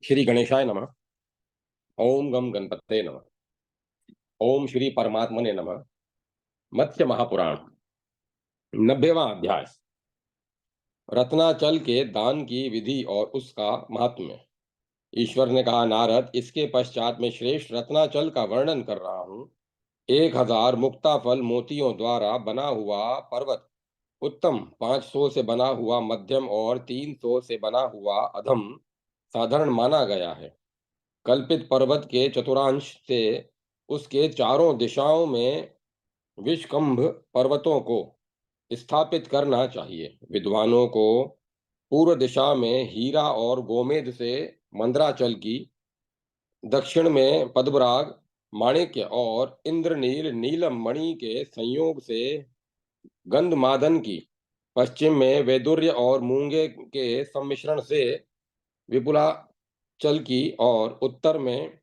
श्री गणेशाय नमः। ओम गम गणपते नमः। ओम श्री परमात्मने नमः। मत्स्य महापुराण 90वां अध्याय। रत्नाचल के दान की विधि और उसका महात्म्य। ईश्वर ने कहा, नारद, इसके पश्चात मैं श्रेष्ठ रत्नाचल का वर्णन कर रहा हूँ। 1000 मुक्ताफल मोतियों द्वारा बना हुआ पर्वत उत्तम, 500 से बना हुआ मध्यम और 300 से बना हुआ अधम साधारण माना गया है। कल्पित पर्वत के चतुरांश से उसके चारों दिशाओं में विषकंभ पर्वतों को स्थापित करना चाहिए। विद्वानों को पूर्व दिशा में हीरा और गोमेद से मंदराचल की, दक्षिण में पद्मराग, माणिक्य और इंद्रनील नीलम मणि के संयोग से गंधमादन की, पश्चिम में वैदुर्य और मूंगे के सम्मिश्रण से विपुलाचल की और उत्तर में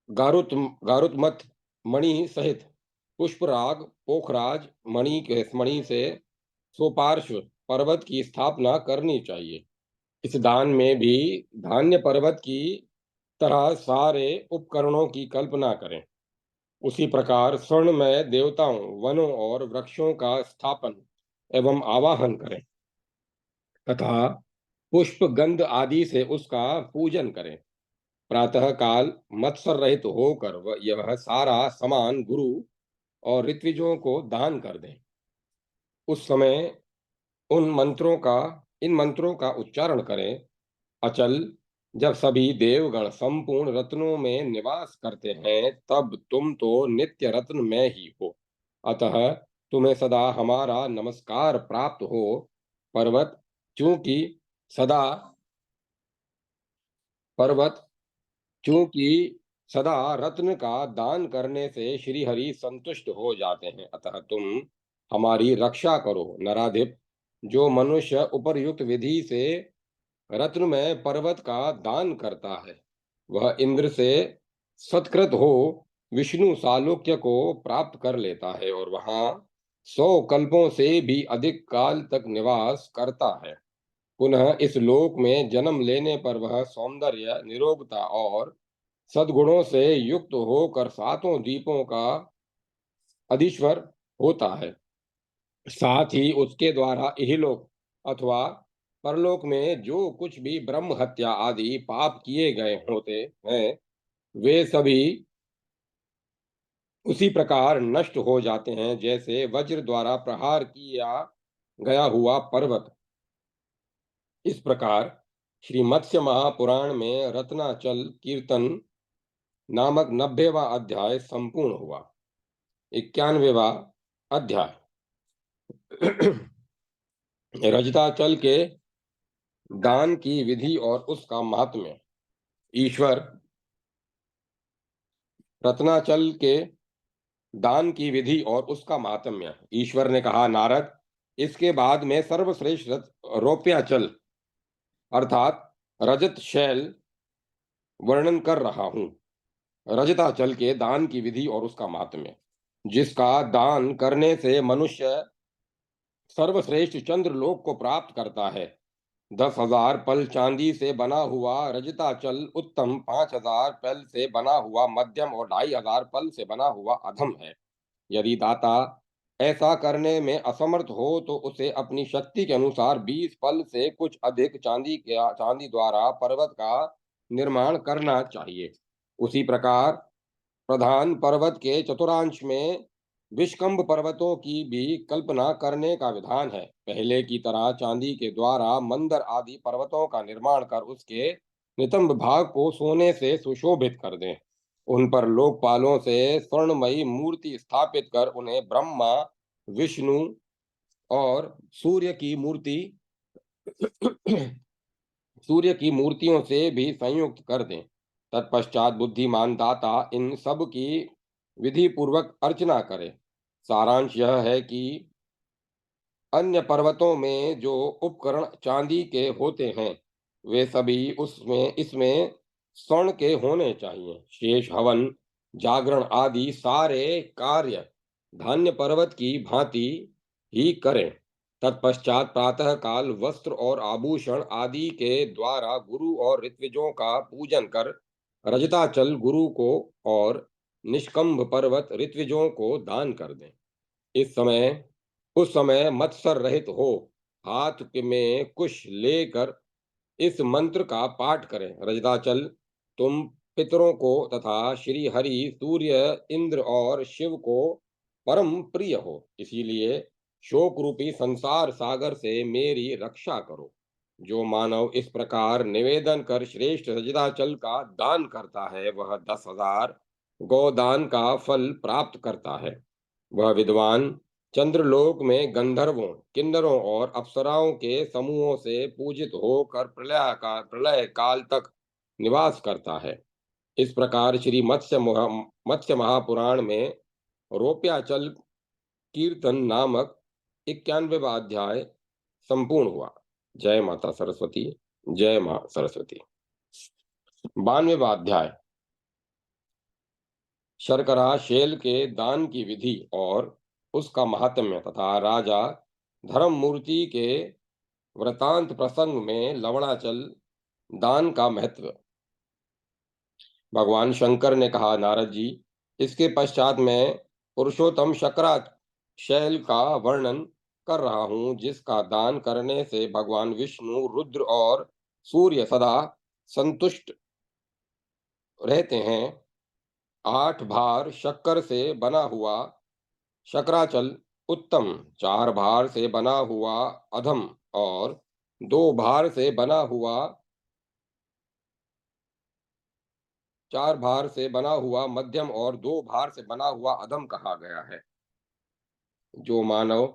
गारुत्मथ मणि सहित पुष्पराग पोखराज मणि से सोपार्श्व पर्वत की स्थापना करनी चाहिए। इस दान में भी धान्य पर्वत की तरह सारे उपकरणों की कल्पना करें। उसी प्रकार स्वर्णमय देवताओं, वनों और वृक्षों का स्थापन एवं आवाहन करें तथा पुष्प गंध आदि से उसका पूजन करें। प्रातः काल मत्सर रहित होकर यह सारा सामान गुरु और ऋत्विजों को दान कर दें। उस समय इन मंत्रों का उच्चारण करें। अचल, जब सभी देवगण संपूर्ण रत्नों में निवास करते हैं, तब तुम तो नित्य रत्न में ही हो। अतः तुम्हें सदा हमारा नमस्कार प्राप्त हो। पर्वत चूंकि सदा पर्वत क्योंकि सदा रत्न का दान करने से श्री हरि संतुष्ट हो जाते हैं, अतः तुम हमारी रक्षा करो। नराधिप, जो मनुष्य उपर्युक्त विधि से रत्न में पर्वत का दान करता है, वह इंद्र से सत्कृत हो विष्णु सालोक्य को प्राप्त कर लेता है और वहां 100 कल्पों से भी अधिक काल तक निवास करता है। पुनः इस लोक में जन्म लेने पर वह सौंदर्य, निरोगता और सद्गुणों से युक्त होकर 7 द्वीपों का अधीश्वर होता है। साथ ही उसके द्वारा इहलोक अथवा परलोक में जो कुछ भी ब्रह्म हत्या आदि पाप किए गए होते हैं, वे सभी उसी प्रकार नष्ट हो जाते हैं जैसे वज्र द्वारा प्रहार किया गया हुआ पर्वत। इस प्रकार श्री मत्स्य महापुराण में रत्नाचल कीर्तन नामक 90वां अध्याय संपूर्ण हुआ। 91वां अध्याय। रजताचल के दान की विधि और उसका महात्म्य। ईश्वर रत्नाचल के दान की विधि और उसका महात्म्य। ईश्वर ने कहा, नारद, इसके बाद में सर्वश्रेष्ठ रौप्याचल अर्थात रजत शैल वर्णन कर रहा हूं। रजताचल के दान की विधि और उसका महात्म्य, जिसका दान करने से मनुष्य सर्वश्रेष्ठ चंद्रलोक को प्राप्त करता है। 10,000 पल चांदी से बना हुआ रजताचल उत्तम, 5,000 पल से बना हुआ मध्यम और 2,500 पल से बना हुआ अधम है। यदि दाता ऐसा करने में असमर्थ हो तो उसे अपनी शक्ति के अनुसार 20 पल से कुछ अधिक चांदी द्वारा पर्वत का निर्माण करना चाहिए। उसी प्रकार प्रधान पर्वत के चतुरांश में विषकंभ पर्वतों की भी कल्पना करने का विधान है। पहले की तरह चांदी के द्वारा मंदर आदि पर्वतों का निर्माण कर उसके नितंब भाग को सोने से सुशोभित कर दें। उन पर लोकपालों से स्वर्णमयी मूर्ति स्थापित कर उन्हें ब्रह्मा, विष्णु और सूर्य की मूर्तियों से भी संयुक्त कर दें। तत्पश्चात बुद्धिमान दाता इन सब की विधि पूर्वक अर्चना करे। सारांश यह है कि अन्य पर्वतों में जो उपकरण चांदी के होते हैं, वे सभी इसमें स्वर्ण के होने चाहिए। शेष हवन, जागरण आदि सारे कार्य धान्य पर्वत की भांति ही करें तत्पश्चात प्रातः काल वस्त्र और आभूषण आदि के द्वारा गुरु और ऋत्विजों का पूजन कर रजताचल गुरु को और निष्कंभ पर्वत ऋत्विजों को दान कर दें। उस समय मत्सर रहित हो हाथ में कुश लेकर इस मंत्र का पाठ करें। रजताचल, तुम पितरों को तथा श्री हरि, सूर्य, इंद्र और शिव को परम प्रिय हो, इसीलिए शोक रूपी संसार सागर से मेरी रक्षा करो। जो मानव इस प्रकार निवेदन कर श्रेष्ठ रजताचल का दान करता है, वह 10,000 गोदान का फल प्राप्त करता है। वह विद्वान चंद्रलोक में गंधर्वों, किन्नरों और अप्सराओं के समूहों से पूजित होकर प्रलय काल तक निवास करता है। इस प्रकार श्री मत्स्य महापुराण में रोप्याचल कीर्तन नामक 91वां अध्याय संपूर्ण हुआ। जय माता सरस्वती। जय मां सरस्वती। 92वां अध्याय शर्करा शेल के दान की विधि और उसका महात्म्य तथा राजा धर्ममूर्ति के वृतांत प्रसंग में लवणाचल दान का महत्व। भगवान शंकर ने कहा, नारद जी, इसके पश्चात मैं पुरुषोत्तम शक्राशैल का वर्णन कर रहा हूं, जिसका दान करने से भगवान विष्णु, रुद्र और सूर्य सदा संतुष्ट रहते हैं। 8 भार शक्कर से बना हुआ शक्राचल उत्तम, 4 भार से बना हुआ अधम और 2 भार से बना हुआ 4 भार से बना हुआ मध्यम और 2 भार से बना हुआ अधम कहा गया है। जो मानव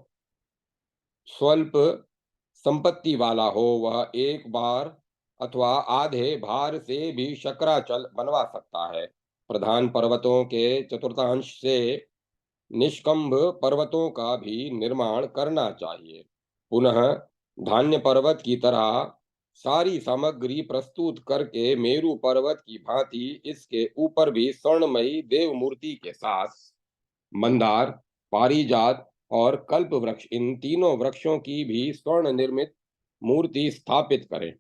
स्वल्प संपत्ति वाला हो, वह एक बार अथवा आधे भार से भी शक्राचल बनवा सकता है। प्रधान पर्वतों के चतुर्थांश से निष्कंभ पर्वतों का भी निर्माण करना चाहिए। पुनः धान्य पर्वत की तरह सारी सामग्री प्रस्तुत करके मेरु पर्वत की भांति इसके ऊपर भी स्वर्णमयी देव मूर्ति के साथ मंदार, पारिजात और कल्प वृक्ष, इन तीनों वृक्षों की भी स्वर्ण निर्मित मूर्ति स्थापित करें।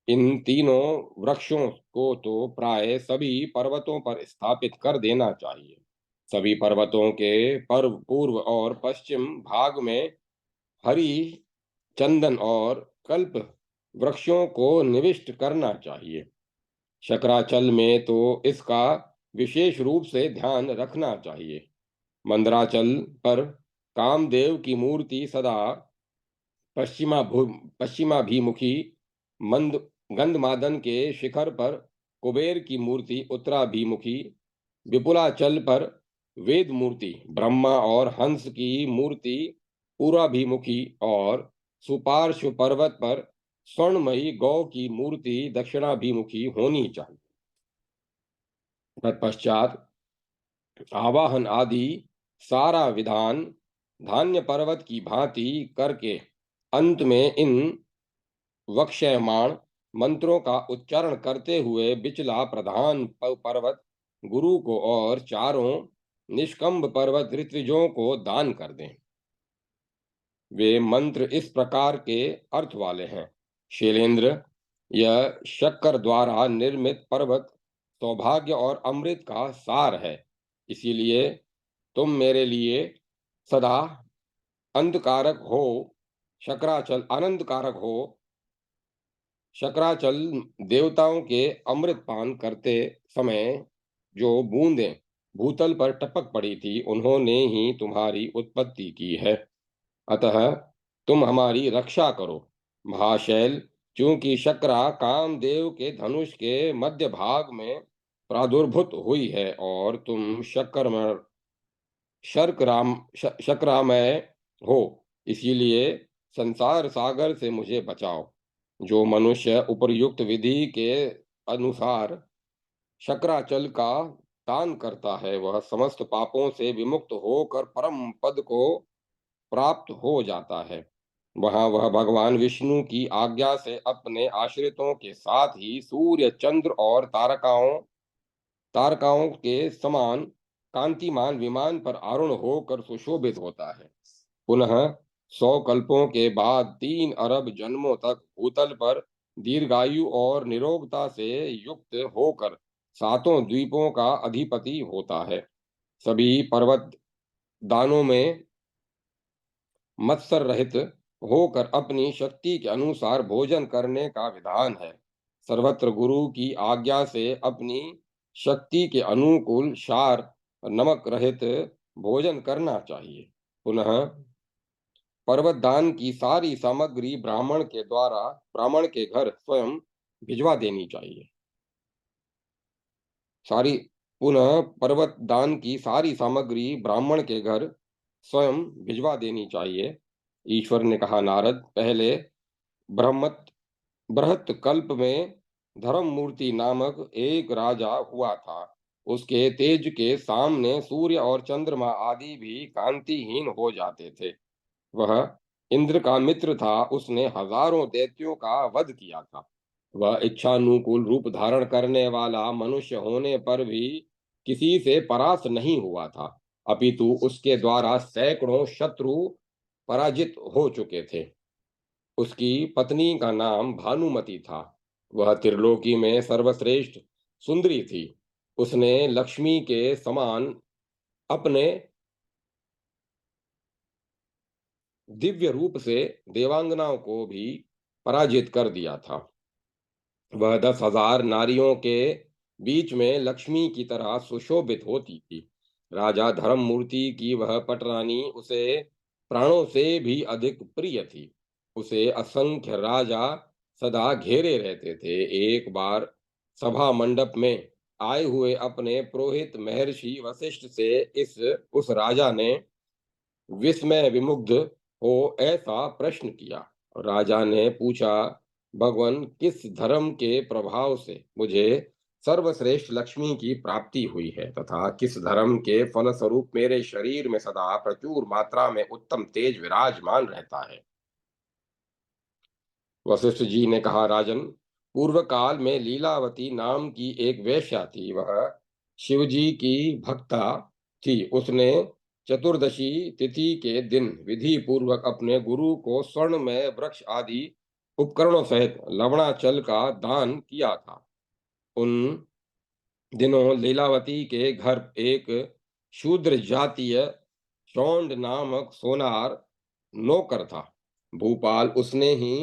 इन तीनों वृक्षों को तो प्राय सभी पर्वतों पर स्थापित कर देना चाहिए। सभी पर्वतों के पूर्व और पश्चिम भाग में हरी, चंदन और कल्प वृक्षों को निविष्ट करना चाहिए। शक्राचल में तो इसका विशेष रूप से ध्यान रखना चाहिए। मंदराचल पर कामदेव की मूर्ति सदा पश्चिमाभिमुखी, मंद गंधमादन के शिखर पर कुबेर की मूर्ति उत्तराभिमुखी, विपुलाचल पर वेद मूर्ति, ब्रह्मा और हंस की मूर्ति पूर्वाभिमुखी और सुपार्श्व पर्वत पर स्वर्णमयी गौ की मूर्ति दक्षिणाभिमुखी होनी चाहिए। तत्पश्चात आवाहन आदि सारा विधान धान्य पर्वत की भांति करके अंत में इन वक्ष्यमाण मंत्रों का उच्चारण करते हुए बिचला प्रधान पर्वत गुरु को और चारों निष्कंभ पर्वत ऋत्विजों को दान कर दें। वे मंत्र इस प्रकार के अर्थ वाले हैं। शैलेंद्र, यह शक्कर द्वारा निर्मित पर्वत सौभाग्य और अमृत का सार है, इसीलिए तुम मेरे लिए सदा अंधकारक हो। शक्राचल आनंदकारक हो। शक्राचल देवताओं के अमृत पान करते समय जो बूंदें भूतल पर टपक पड़ी थी, उन्होंने ही तुम्हारी उत्पत्ति की है। अतः तुम हमारी रक्षा करो। महाशैल, चूंकि शक्रा कामदेव के धनुष के मध्य भाग में प्रादुर्भूत हुई है और तुम शक्रामय हो, इसीलिए संसार सागर से मुझे बचाओ। जो मनुष्य उपर्युक्त विधि के अनुसार शक्राचल का दान करता है, वह समस्त पापों से विमुक्त होकर परम पद को प्राप्त हो जाता है। वहां वह भगवान विष्णु की आज्ञा से अपने आश्रितों के साथ ही सूर्य, चंद्र और तारकाओं के समान कांतिमान विमान पर आरूढ़ होकर सुशोभित होता है। पुनः 100 कल्पों के बाद 3 अरब जन्मों तक भूतल पर दीर्घायु और निरोगता से युक्त होकर सातों द्वीपों का अधिपति होता है। सभी पर्वत दानों में मत्सर रहित होकर अपनी शक्ति के अनुसार भोजन करने का विधान है। सर्वत्र गुरु की आज्ञा से अपनी शक्ति के अनुकूल क्षार नमक रहित भोजन करना चाहिए। पुनः पर्वत दान की सारी सामग्री ब्राह्मण के घर स्वयं भिजवा देनी चाहिए। सारी पुनः पर्वत दान की सारी सामग्री ब्राह्मण के घर स्वयं भिजवा देनी चाहिए। ईश्वर ने कहा, नारद, पहले ब्रह्मत बृहत कल्प में धर्म मूर्ति नामक एक राजा हुआ था। उसके तेज के सामने सूर्य और चंद्रमा आदि भी कांतिहीन हो जाते थे। वह इंद्र का मित्र था। उसने हजारों दैत्यों का वध किया था। वह इच्छानुकूल रूप धारण करने वाला मनुष्य होने पर भी किसी से परास्त नहीं हुआ था, अपितु उसके द्वारा सैकड़ों शत्रु पराजित हो चुके थे। उसकी पत्नी का नाम भानुमति था। वह त्रिलोकी में सर्वश्रेष्ठ सुंदरी थी। उसने लक्ष्मी के समान अपने दिव्य रूप से देवांगनाओं को भी पराजित कर दिया था। वह 10,000 नारियों के बीच में लक्ष्मी की तरह सुशोभित होती थी। राजा धर्ममूर्ति की वह पटरानी उसे प्राणों से भी अधिक प्रिय थी। उसे असंख्य राजा सदा घेरे रहते थे। एक बार सभा मंडप में आए हुए अपने पुरोहित महर्षि वशिष्ठ से इस उस राजा ने विस्मय विमुग्ध हो ऐसा प्रश्न किया। राजा ने पूछा, भगवान, किस धर्म के प्रभाव से मुझे सर्वश्रेष्ठ लक्ष्मी की प्राप्ति हुई है तथा किस धर्म के फलस्वरूप मेरे शरीर में सदा प्रचुर मात्रा में उत्तम तेज विराजमान रहता है। वशिष्ठ जी ने कहा, राजन, पूर्व काल में लीलावती नाम की एक वेश्या थी। वह शिव जी की भक्ता थी। उसने चतुर्दशी तिथि के दिन विधि पूर्वक अपने गुरु को स्वर्णमय वृक्ष आदि उपकरणों सहित लवणाचल का दान किया था। उन दिनों लीलावती के घर एक शूद्र जातीय शौंड नामक सोनार नौकर था। भूपाल उसने ही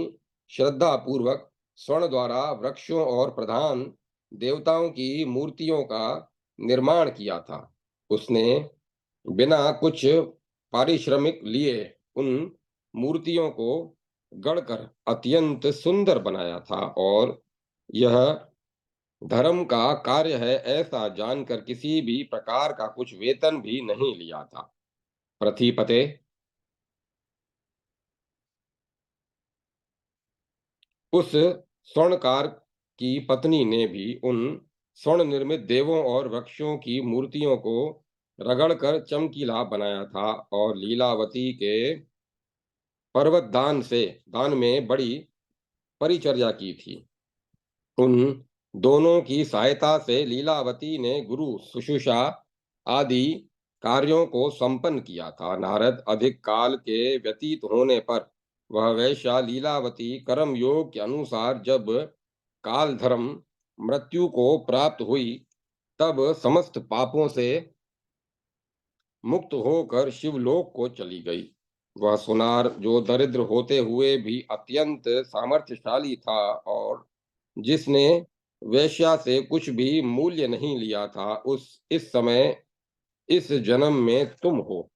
श्रद्धा पूर्वक स्वर्ण द्वारा वृक्षों और प्रधान देवताओं की मूर्तियों का निर्माण किया था। उसने बिना कुछ पारिश्रमिक लिए उन मूर्तियों को गढ़कर अत्यंत सुंदर बनाया था और यह धर्म का कार्य है ऐसा जानकर किसी भी प्रकार का कुछ वेतन भी नहीं लिया था। पृथ्वीपते, उस स्वर्णकार की पत्नी ने भी उन स्वर्ण निर्मित देवों और वृक्षों की मूर्तियों को रगड़कर चमकीला बनाया था और लीलावती के पर्वत दान में बड़ी परिचर्या की थी। उन दोनों की सहायता से लीलावती ने गुरु शुश्रूषा आदि कार्यों को संपन्न किया था। नारद, अधिक काल के व्यतीत होने पर वह वैश्या लीलावती कर्म योग के अनुसार जब काल धर्म मृत्यु को प्राप्त हुई, तब समस्त पापों से मुक्त होकर शिवलोक को चली गई। वह सुनार, जो दरिद्र होते हुए भी अत्यंत सामर्थ्यशाली था और जिसने वेश्या से कुछ भी मूल्य नहीं लिया था, उस इस समय इस जन्म में तुम हो,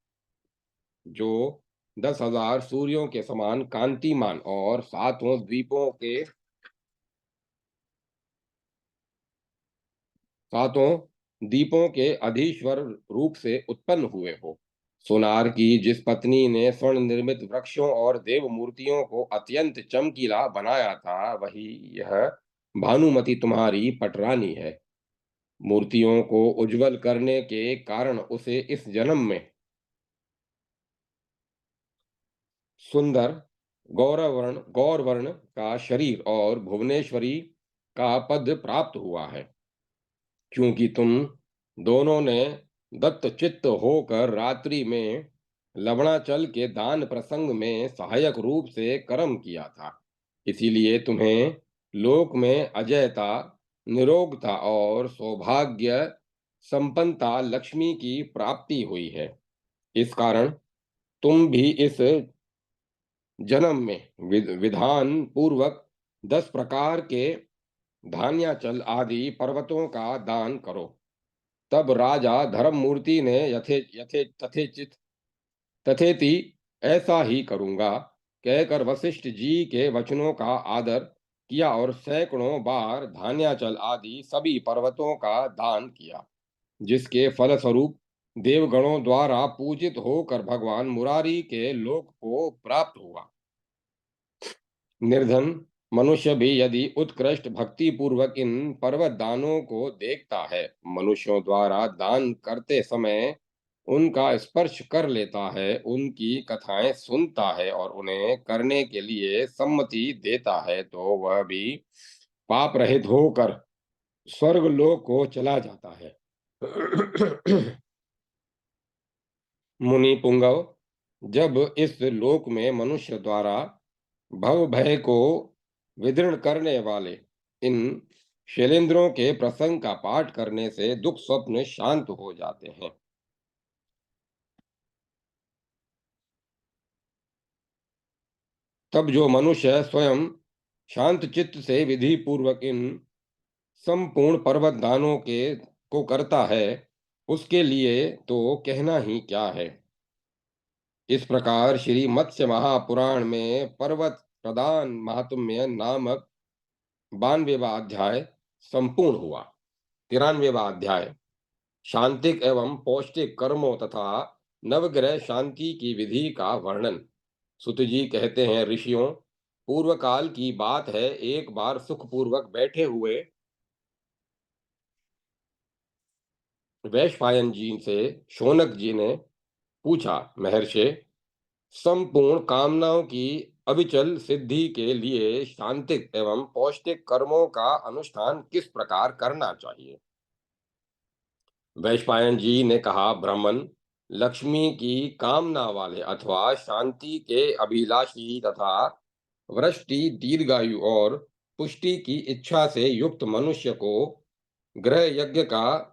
जो 10,000 सूर्यों के समान कांतिमान और सातों दीपों के अधीश्वर रूप से उत्पन्न हुए हो। सोनार की जिस पत्नी ने स्वर्ण निर्मित वृक्षों और देव मूर्तियों को अत्यंत चमकीला बनाया था, वही यह भानुमति तुम्हारी पटरानी है। मूर्तियों को उज्जवल करने के कारण उसे इस जन्म में सुंदर गौरवर्ण का शरीर और भुवनेश्वरी का पद प्राप्त हुआ है। क्योंकि तुम दोनों ने दत्तचित्त होकर रात्रि में लवणाचल के दान प्रसंग में सहायक रूप से कर्म किया था। इसीलिए तुम्हें लोक में अजयता, निरोगता और सौभाग्य संपन्नता लक्ष्मी की प्राप्ति हुई है। इस कारण तुम भी इस जन्म में विधान पूर्वक 10 प्रकार के धान्याचल आदि पर्वतों का दान करो। तब राजा धर्ममूर्ति ने यथे यथे तथेचित तथेति ऐसा ही करूंगा कहकर वशिष्ठ जी के वचनों का आदर किया और सैकड़ों बार धान्याचल आदि सभी पर्वतों का दान किया, जिसके फलस्वरूप देवगणों द्वारा पूजित होकर भगवान मुरारी के लोक को प्राप्त हुआ। निर्धन मनुष्य भी यदि उत्कृष्ट भक्ति पूर्वक इन पर्वत दानों को देखता है, मनुष्यों द्वारा दान करते समय उनका स्पर्श कर लेता है, उनकी कथाएं सुनता है और उन्हें करने के लिए सम्मति देता है, तो वह भी पाप रहित होकर स्वर्ग लोक को चला जाता है। मुनि पुंगव, जब इस लोक में मनुष्य द्वारा भव भय को विदीर्ण करने वाले इन शैलेंद्रों के प्रसंग का पाठ करने से दुख स्वप्न शांत हो जाते हैं, तब जो मनुष्य स्वयं शांत चित्त से विधि पूर्वक इन संपूर्ण पर्वत दानों के को करता है, उसके लिए तो कहना ही क्या है। इस प्रकार श्री मत्स्य महापुराण में पर्वत प्रदान महात्म्य नामक 92वां अध्याय संपूर्ण हुआ। 93वां अध्याय शांतिक एवं पौष्टिक कर्मों तथा नवग्रह शांति की विधि का वर्णन। सुत जी कहते हैं, ऋषियों, पूर्व काल की बात है, एक बार सुखपूर्वक बैठे हुए वैशंपायन जी से शौनक जी ने पूछा, महर्षि, संपूर्ण कामनाओं की अविचल सिद्धि के लिए शांतिक एवं पौष्टिक कर्मों का अनुष्ठान किस प्रकार करना चाहिए। वैशंपायन जी ने कहा, ब्राह्मण लक्ष्मी की कामना वाले अथवा शांति के अभिलाषी तथा वृष्टि, दीर्घायु और पुष्टि की इच्छा से युक्त मनुष्य को गृह यज्ञ का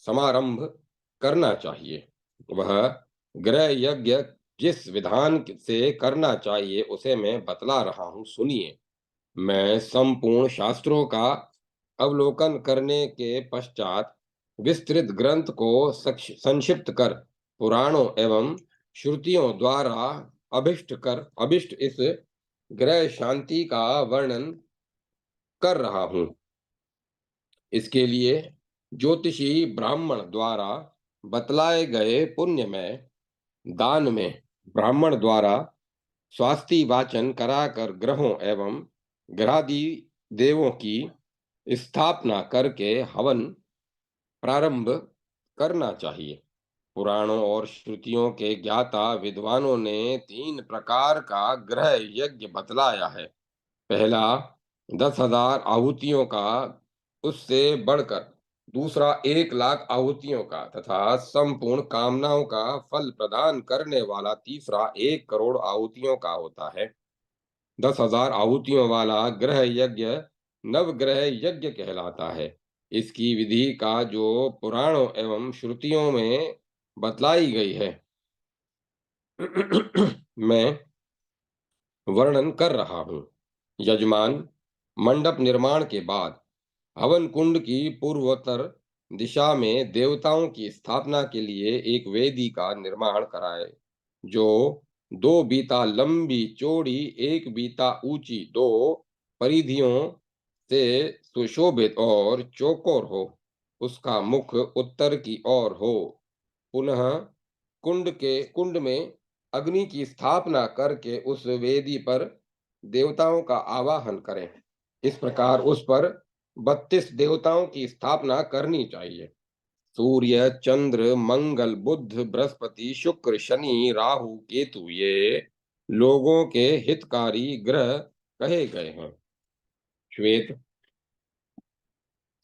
समारंभ करना चाहिए। वह गृह यज्ञ जिस विधान से करना चाहिए उसे मैं बतला रहा हूं, सुनिए। मैं संपूर्ण शास्त्रों का अवलोकन करने के पश्चात विस्तृत ग्रंथ को संक्षिप्त कर पुराणों एवं श्रुतियों द्वारा अभिष्ट इस ग्रह शांति का वर्णन कर रहा हूं। इसके लिए ज्योतिषी ब्राह्मण द्वारा बतलाए गए पुण्य में दान में ब्राह्मण द्वारा स्वास्ति वाचन कराकर ग्रहों एवं ग्रहादि देवों की स्थापना करके हवन प्रारंभ करना चाहिए। पुराणों और श्रुतियों के ज्ञाता विद्वानों ने 3 प्रकार का ग्रह यज्ञ बतलाया है। पहला 10,000 आहुतियों का, उससे बढ़कर दूसरा 1,00,000 आहुतियों का तथा संपूर्ण कामनाओं का फल प्रदान करने वाला तीसरा 1 करोड़ आहुतियों का होता है। 10,000 आहुतियों वाला ग्रह यज्ञ नवग्रह यज्ञ कहलाता है। इसकी विधि का जो पुराणों एवं श्रुतियों में बतलाई गई है, मैं वर्णन कर रहा हूं। यजमान मंडप निर्माण के बाद हवन कुंड की पूर्वोत्तर दिशा में देवताओं की स्थापना के लिए एक वेदी का निर्माण कराए, जो 2 बीता लंबी, चौड़ी, 1 बीता ऊंची, 2 परिधियों से सुशोभित और चौकोर हो। उसका मुख उत्तर की ओर हो। पुनः कुंड में अग्नि की स्थापना करके उस वेदी पर देवताओं का आवाहन करें। इस प्रकार उस पर 32 देवताओं की स्थापना करनी चाहिए। सूर्य, चंद्र, मंगल, बुध, बृहस्पति, शुक्र, शनि, राहु, केतु, ये लोगों के हितकारी ग्रह कहे गए हैं। श्वेत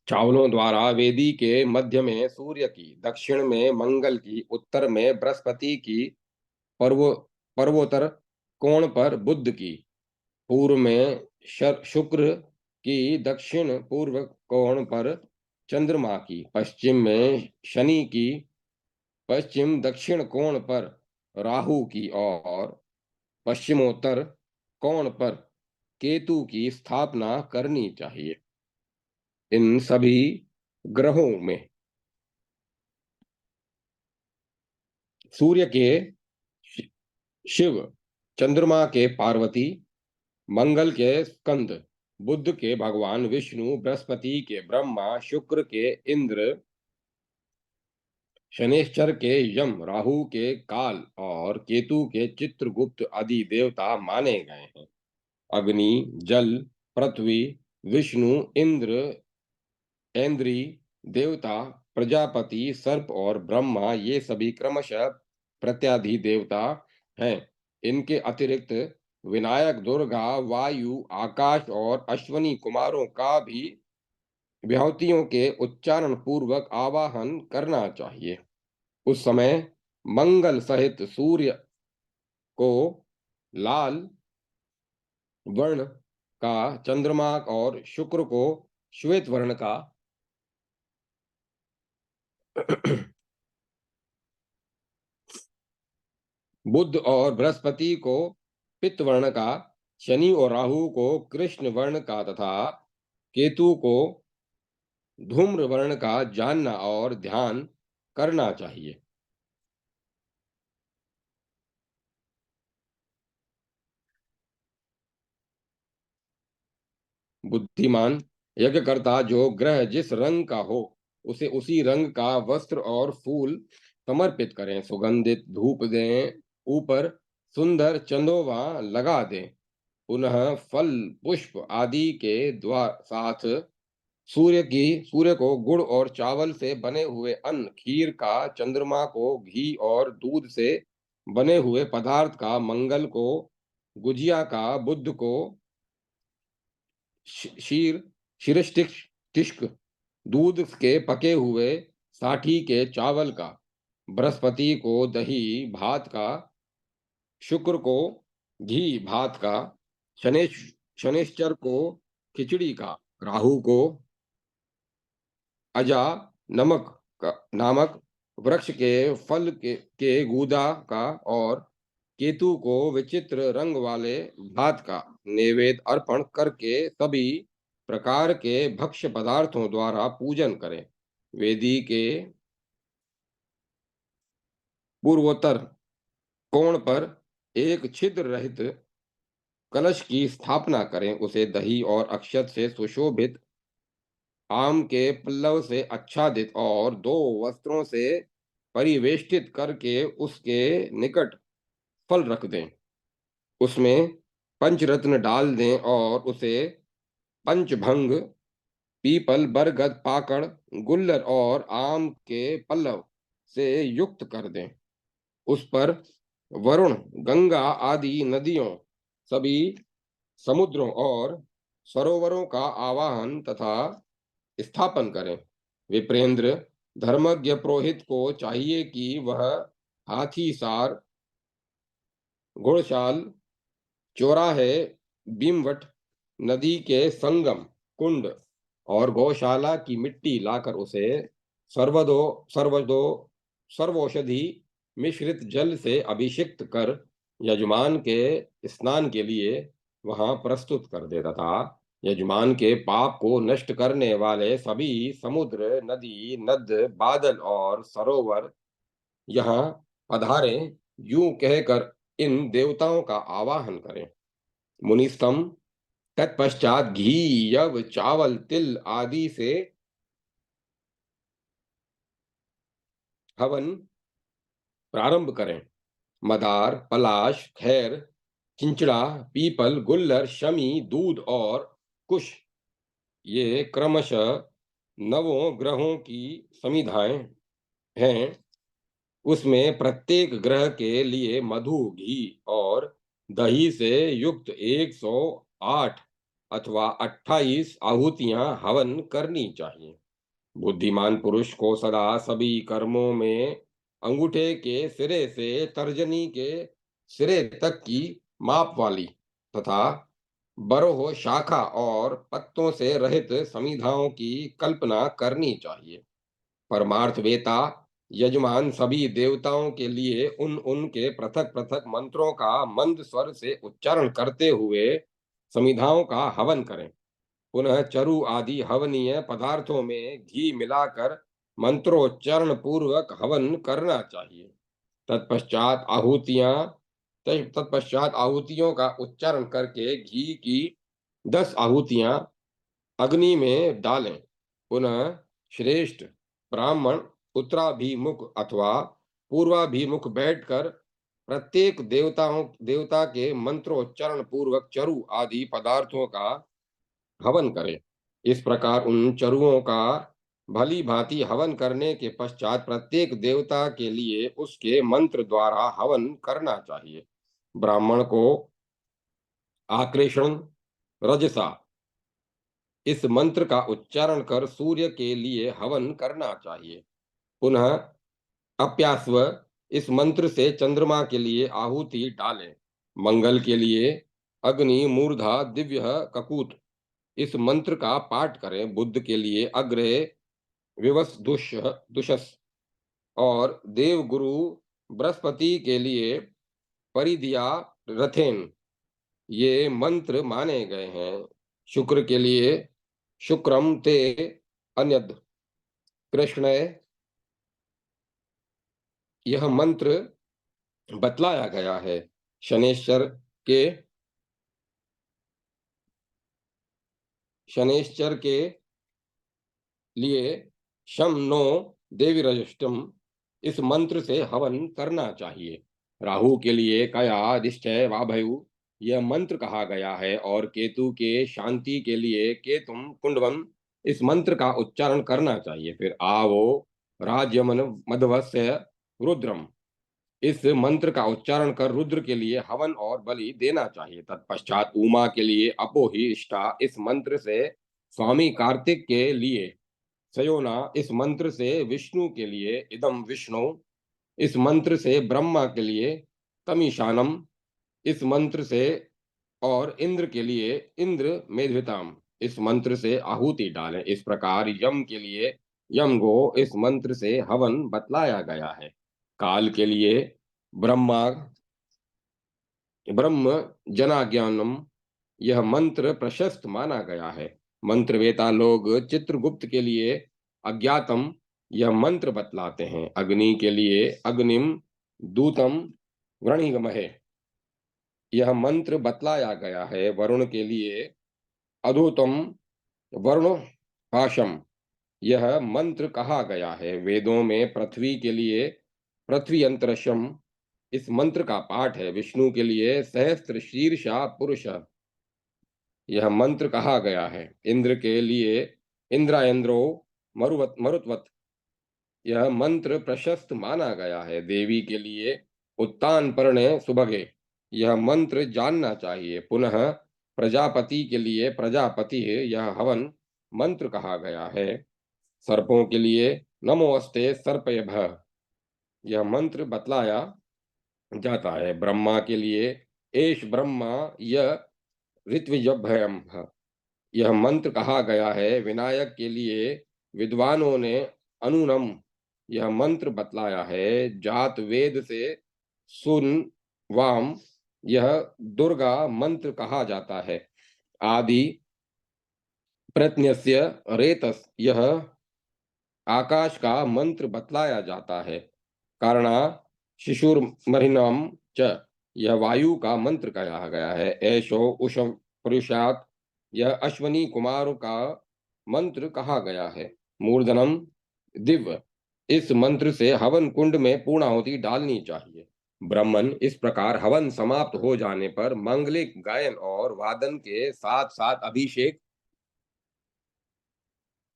चावलों द्वारा वेदी के मध्य में सूर्य की, दक्षिण में मंगल की, उत्तर में बृहस्पति की पर्वो पर्वोत्तर कोण पर बुध की, पूर्व में शुक्र की, दक्षिण पूर्व कोण पर चंद्रमा की, पश्चिम में शनि की, पश्चिम दक्षिण कोण पर राहु की और पश्चिमोत्तर कोण पर केतु की स्थापना करनी चाहिए। इन सभी ग्रहों में सूर्य के शि- शिव, चंद्रमा के पार्वती, मंगल के स्कंद, बुध के भगवान विष्णु, बृहस्पति के ब्रह्मा, शुक्र के इंद्र, शनेश्चर के यम, राहु के काल और केतु के चित्रगुप्त आदि देवता माने गए हैं। अग्नि, जल, पृथ्वी, विष्णु, इंद्र, ऐन्द्री देवता, प्रजापति, सर्प और ब्रह्मा ये सभी क्रमशः प्रत्यादि देवता हैं। इनके अतिरिक्त विनायक, दुर्गा, वायु, आकाश और अश्वनी कुमारों का भी विभूतियों के उच्चारण पूर्वक आवाहन करना चाहिए। उस समय मंगल सहित सूर्य को लाल वर्ण का, चंद्रमा और शुक्र को श्वेत वर्ण का, बुध और बृहस्पति को पित्त वर्ण का, शनि और राहु को कृष्ण वर्ण का तथा केतु को धूम्र वर्ण का जानना और ध्यान करना चाहिए। बुद्धिमान यज्ञकर्ता जो ग्रह जिस रंग का हो उसे उसी रंग का वस्त्र और फूल समर्पित करें, सुगंधित धूप दें, ऊपर सुंदर चंदोवा लगा दें, पुनः फल पुष्प आदि के द्वार साथ सूर्य को गुड़ और चावल से बने हुए अन्न, खीर का, चंद्रमा को घी और दूध से बने हुए पदार्थ का, मंगल को गुजिया का, बुध को शीर शिरष्टिक दूध के पके हुए साठी के चावल का, बृहस्पति को दही भात का, शुक्र को घी भात का, शनेश शनेश्चर को खिचड़ी का, राहु को अजा नमक नामक वृक्ष के फल के गूदा का और केतु को विचित्र रंग वाले भात का नैवेद्य अर्पण करके सभी प्रकार के भक्ष्य पदार्थों द्वारा पूजन करें। वेदी के पूर्वोत्तर कोण पर एक छिद्र रहित कलश की स्थापना करें, उसे दही और अक्षत से सुशोभित, आम के पल्लव से आच्छादित और दो वस्त्रों से परिवेष्टित करके उसके निकट फल रख दें। उसमें पंचरत्न डाल दें और उसे पंचभंग, पीपल, बरगद, पाकड़, गुल्लर और आम के पल्लव से युक्त कर दें। उस पर वरुण, गंगा आदि नदियों, सभी समुद्रों और सरोवरों का आवाहन तथा स्थापन करें। विप्रेंद्र धर्मज्ञ पुरोहित को चाहिए कि वह हाथी सार, घुड़शाल, चौराहे, बीमवट, नदी के संगम, कुंड और गौशाला की मिट्टी लाकर उसे सर्वदो सर्वदो सर्वौषधि मिश्रित जल से अभिषिक्त कर यजमान के स्नान के लिए वहां प्रस्तुत कर दे तथा यजमान के पाप को नष्ट करने वाले सभी समुद्र, नदी, नद, बादल और सरोवर यहाँ पधारें, यूं कहकर इन देवताओं का आवाहन करें। मुनिस्तंभ तत्पश्चात घी, यव, चावल, तिल आदि से हवन प्रारंभ करें। मदार, पलाश, खैर, चिंचड़ा, पीपल, गुल्लर, शमी, दूध और कुश ये क्रमशः नवों ग्रहों की समिधाएं हैं। उसमें प्रत्येक ग्रह के लिए मधु, घी और दही से युक्त 108 अथवा 28 आहुतियां हवन करनी चाहिए। बुद्धिमान पुरुष को सदा सभी कर्मों में अंगूठे के सिरे से तर्जनी के सिरे तक की माप वाली तथा बरोह शाखा और पत्तों से रहित समिधाओं की कल्पना करनी चाहिए। परमार्थ वेता यजमान सभी देवताओं के लिए उन उनके पृथक पृथक मंत्रों का मंद स्वर से उच्चारण करते हुए समिधाओं का हवन करें। पुनः चरु आदि हवनीय पदार्थों में घी मिलाकर मंत्रोच्चारण पूर्वक हवन करना चाहिए। तत्पश्चात आहुतियां तत्पश्चात आहुतियों का उच्चारण करके घी की 10 आहुतियां अग्नि में डालें। पुनः श्रेष्ठ ब्राह्मण उत्तराभिमुख अथवा पूर्वाभिमुख बैठकर प्रत्येक देवता के मंत्रोच्चारण पूर्वक चरु आदि पदार्थों का हवन करे। इस प्रकार उन चरुओं का भली भांति हवन करने के पश्चात प्रत्येक देवता के लिए उसके मंत्र द्वारा हवन करना चाहिए। ब्राह्मण को आक्रेषण रजसा इस मंत्र का उच्चारण कर सूर्य के लिए हवन करना चाहिए। पुनः अप्यास्व इस मंत्र से चंद्रमा के लिए आहुति डालें। मंगल के लिए अग्नि मूर्धा दिव्य ककूत इस मंत्र का पाठ करें। बुद्ध के लिए अग्रे विवस दुषस और देव गुरु बृहस्पति के लिए परिधिया रथेन ये मंत्र माने गए हैं। शुक्र के लिए शुक्रम ते अन्यद कृष्ण यह मंत्र बतलाया गया है। शनेश्वर के शनेश्वर के लिए शम नो देवीरजष्टम इस मंत्र से हवन करना चाहिए। राहु के लिए कया निश्चय वाभयु यह मंत्र कहा गया है और केतु के शांति के लिए केतुम कुंडवम इस मंत्र का उच्चारण करना चाहिए। फिर आवो राज्यमन मधवस्य रुद्रम इस मंत्र का उच्चारण कर रुद्र के लिए हवन और बलि देना चाहिए। तत्पश्चात उमा के लिए अपोहि इष्टा इस मंत्र से स्वामी कार्तिक के लिए सयोना इस मंत्र से विष्णु के लिए इदम विष्णु इस मंत्र से ब्रह्मा के लिए तमीशानम इस मंत्र से और इंद्र के लिए इंद्र मेधविताम इस मंत्र से आहुति डालें। इस प्रकार यम के लिए यम गो इस मंत्र से हवन बतलाया गया है। काल के लिए ब्रह्मा ब्रह्म जनाज्ञानम यह मंत्र प्रशस्त माना गया है। मंत्रवेता लोग चित्रगुप्त के लिए अज्ञातम यह मंत्र बतलाते हैं। अग्नि के लिए अग्निम दूतम वृणिगमहे यह मंत्र बतलाया गया है। वरुण के लिए अधूतम वरुण भाषम यह मंत्र कहा गया है। वेदों में पृथ्वी के लिए पृथ्वी अंतरशम इस मंत्र का पाठ है। विष्णु के लिए सहस्त्र शीर्षा पुरुष यह मंत्र कहा गया है। इंद्र के लिए इंद्रायंद्रो मरुत्वत यह मंत्र प्रशस्त माना गया है। देवी के लिए उत्तान पर्णे सुभगे यह मंत्र जानना चाहिए। पुनः प्रजापति के लिए प्रजापति यह हवन मंत्र कहा गया है। सर्पों के लिए नमोस्ते सर्पयभः यह मंत्र बतलाया जाता है। ब्रह्मा के लिए एष ब्रह्मा यह ऋत्विजभयम यह मंत्र कहा गया है। विनायक के लिए विद्वानों ने अनुनम यह मंत्र बतलाया है। जात वेद से सुन वाम यह दुर्गा मंत्र कहा जाता है। आदि प्रत्न्यस्य रेतस यह आकाश का मंत्र बतलाया जाता है। कारणा शिशुर्महिनम च यह वायु का मंत्र कहा गया है। ऐशो उष पुरुषात यह अश्वनी कुमार का मंत्र कहा गया है। मूर्धनम दिव्य इस मंत्र से हवन कुंड में पूर्णाहुति डालनी चाहिए। ब्राह्मण इस प्रकार हवन समाप्त हो जाने पर मांगलिक गायन और वादन के साथ साथ अभिषेक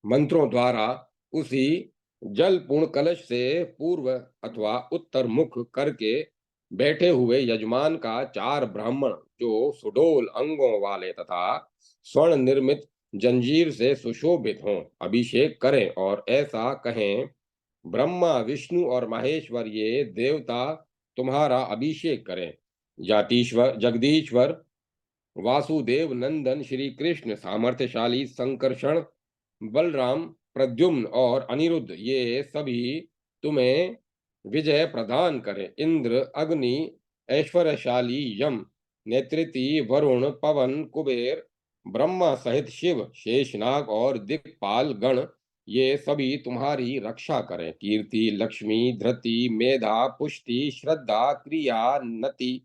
मंत्रों द्वारा उसी जल पूर्ण कलश से पूर्व अथवा उत्तर मुख करके बैठे हुए यजमान का 4 ब्राह्मण जो सुडोल अंगों वाले तथा स्वर्ण निर्मित जंजीर से सुशोभित हों अभिषेक करें और ऐसा कहें ब्रह्मा, विष्णु और महेश्वर ये देवता तुम्हारा अभिषेक करें। जातीश्वर, जगदीश्वर, वासुदेव नंदन श्री कृष्ण, सामर्थ्यशाली संकर्षण, बलराम, प्रद्युम्न और अनिरुद्ध ये सभी तुम्हें विजय प्रदान करें। इंद्र, अग्नि, ऐश्वर्यशाली यम, नेतृति, वरुण, पवन, कुबेर, ब्रह्मा सहित शिव, शेषनाग और दिक्पाल गण ये सभी तुम्हारी रक्षा करें। कीर्ति, लक्ष्मी, धृति, मेधा, पुष्टि, श्रद्धा, क्रिया, नति,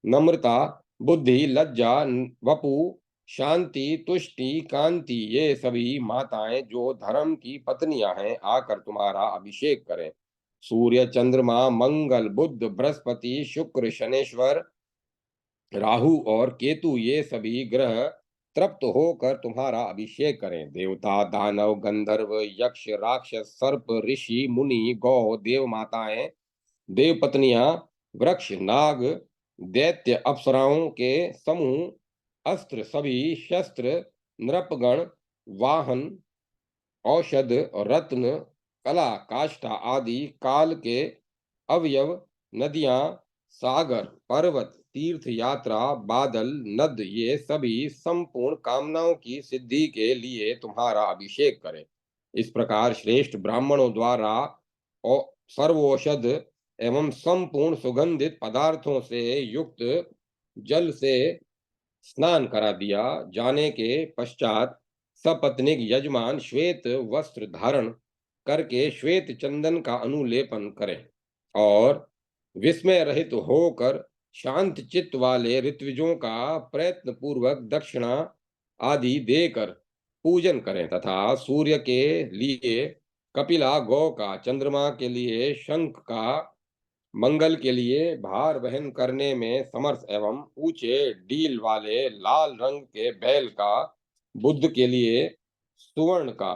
नम्रता, बुद्धि, लज्जा, वपु, शांति, तुष्टि, कांति ये सभी माताएं जो धर्म की पत्नियां हैं आकर तुम्हारा अभिषेक करें। सूर्य, चंद्रमा, मंगल, बुध, बृहस्पति, शुक्र, शनेश्वर, राहु और केतु ये सभी ग्रह तृप्त होकर तुम्हारा अभिषेक करें। देवता, दानव, गंधर्व, यक्ष, राक्षस, सर्प, ऋषि, मुनि, गौ, देव माताएं, देव पत्नियां, वृक्ष, नाग, दैत्य, अप्सराओं के समूह, अस्त्र, सभी शस्त्र, नृपगण, वाहन, औषध, रत्न, कला, काष्ठा आदि काल के अवयव, नदियां, सागर, पर्वत, तीर्थ यात्रा, बादल, नद ये सभी संपूर्ण कामनाओं की सिद्धि के लिए तुम्हारा अभिषेक करें। इस प्रकार श्रेष्ठ ब्राह्मणों द्वारा और सर्वौषध एवं संपूर्ण सुगंधित पदार्थों से युक्त जल से स्नान करा दिया जाने के पश्चात सपत्नीक यजमान श्वेत वस्त्र धारण करके श्वेत चंदन का अनुलेपन करें और विस्मय रहित होकर शांत चित्त वाले ऋत्विजों का प्रयत्न पूर्वक दक्षिणा आदि देकर पूजन करें तथा सूर्य के लिए कपिला गौ का, चंद्रमा के लिए शंख का, मंगल के लिए भार वहन करने में समर्थ एवं ऊंचे डील वाले लाल रंग के बैल का, बुध के लिए सुवर्ण का,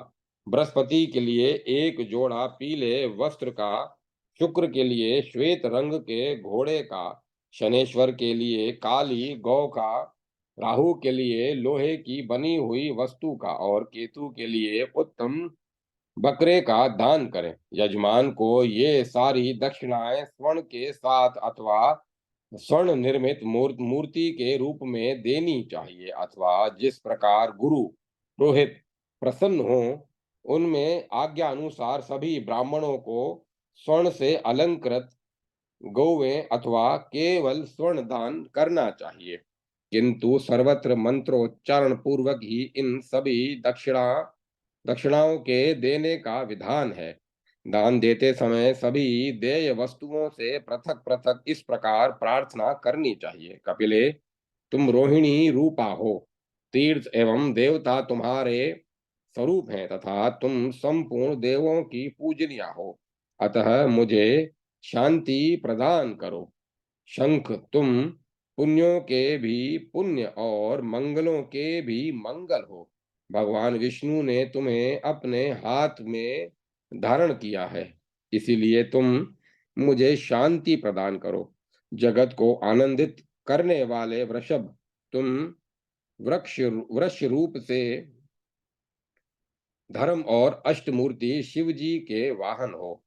बृहस्पति के लिए एक जोड़ा पीले वस्त्र का, शुक्र के लिए श्वेत रंग के घोड़े का, शनेश्वर के लिए काली गौ का, राहु के लिए लोहे की बनी हुई वस्तु का और केतु के लिए उत्तम बकरे का दान करें। यजमान को ये सारी दक्षिणाएं स्वर्ण के साथ अथवा स्वर्ण निर्मित मूर्ति के रूप में देनी चाहिए अथवा जिस प्रकार गुरु पुरोहित प्रसन्न हो उनमें आज्ञा अनुसार सभी ब्राह्मणों को स्वर्ण से अलंकृत गौवें अथवा केवल स्वर्ण दान करना चाहिए। किंतु सर्वत्र मंत्रोच्चारण पूर्वक ही इन सभी दक्षिणाओं के देने का विधान है। दान देते समय सभी देय वस्तुओं से पृथक पृथक इस प्रकार प्रार्थना करनी चाहिए। कपिले, तुम रोहिणी रूपा हो, तीर्थ एवं देवता तुम्हारे स्वरूप हैं तथा तुम संपूर्ण देवों की पूजनिया हो, अतः मुझे शांति प्रदान करो। शंख, तुम पुण्यों के भी पुण्य और मंगलों के भी मंगल हो। भगवान विष्णु ने तुम्हें अपने हाथ में धारण किया है, इसीलिए तुम मुझे शांति प्रदान करो। जगत को आनंदित करने वाले वृषभ, तुम वृक्ष रूप से धर्म और अष्टमूर्ति शिव जी के वाहन हो,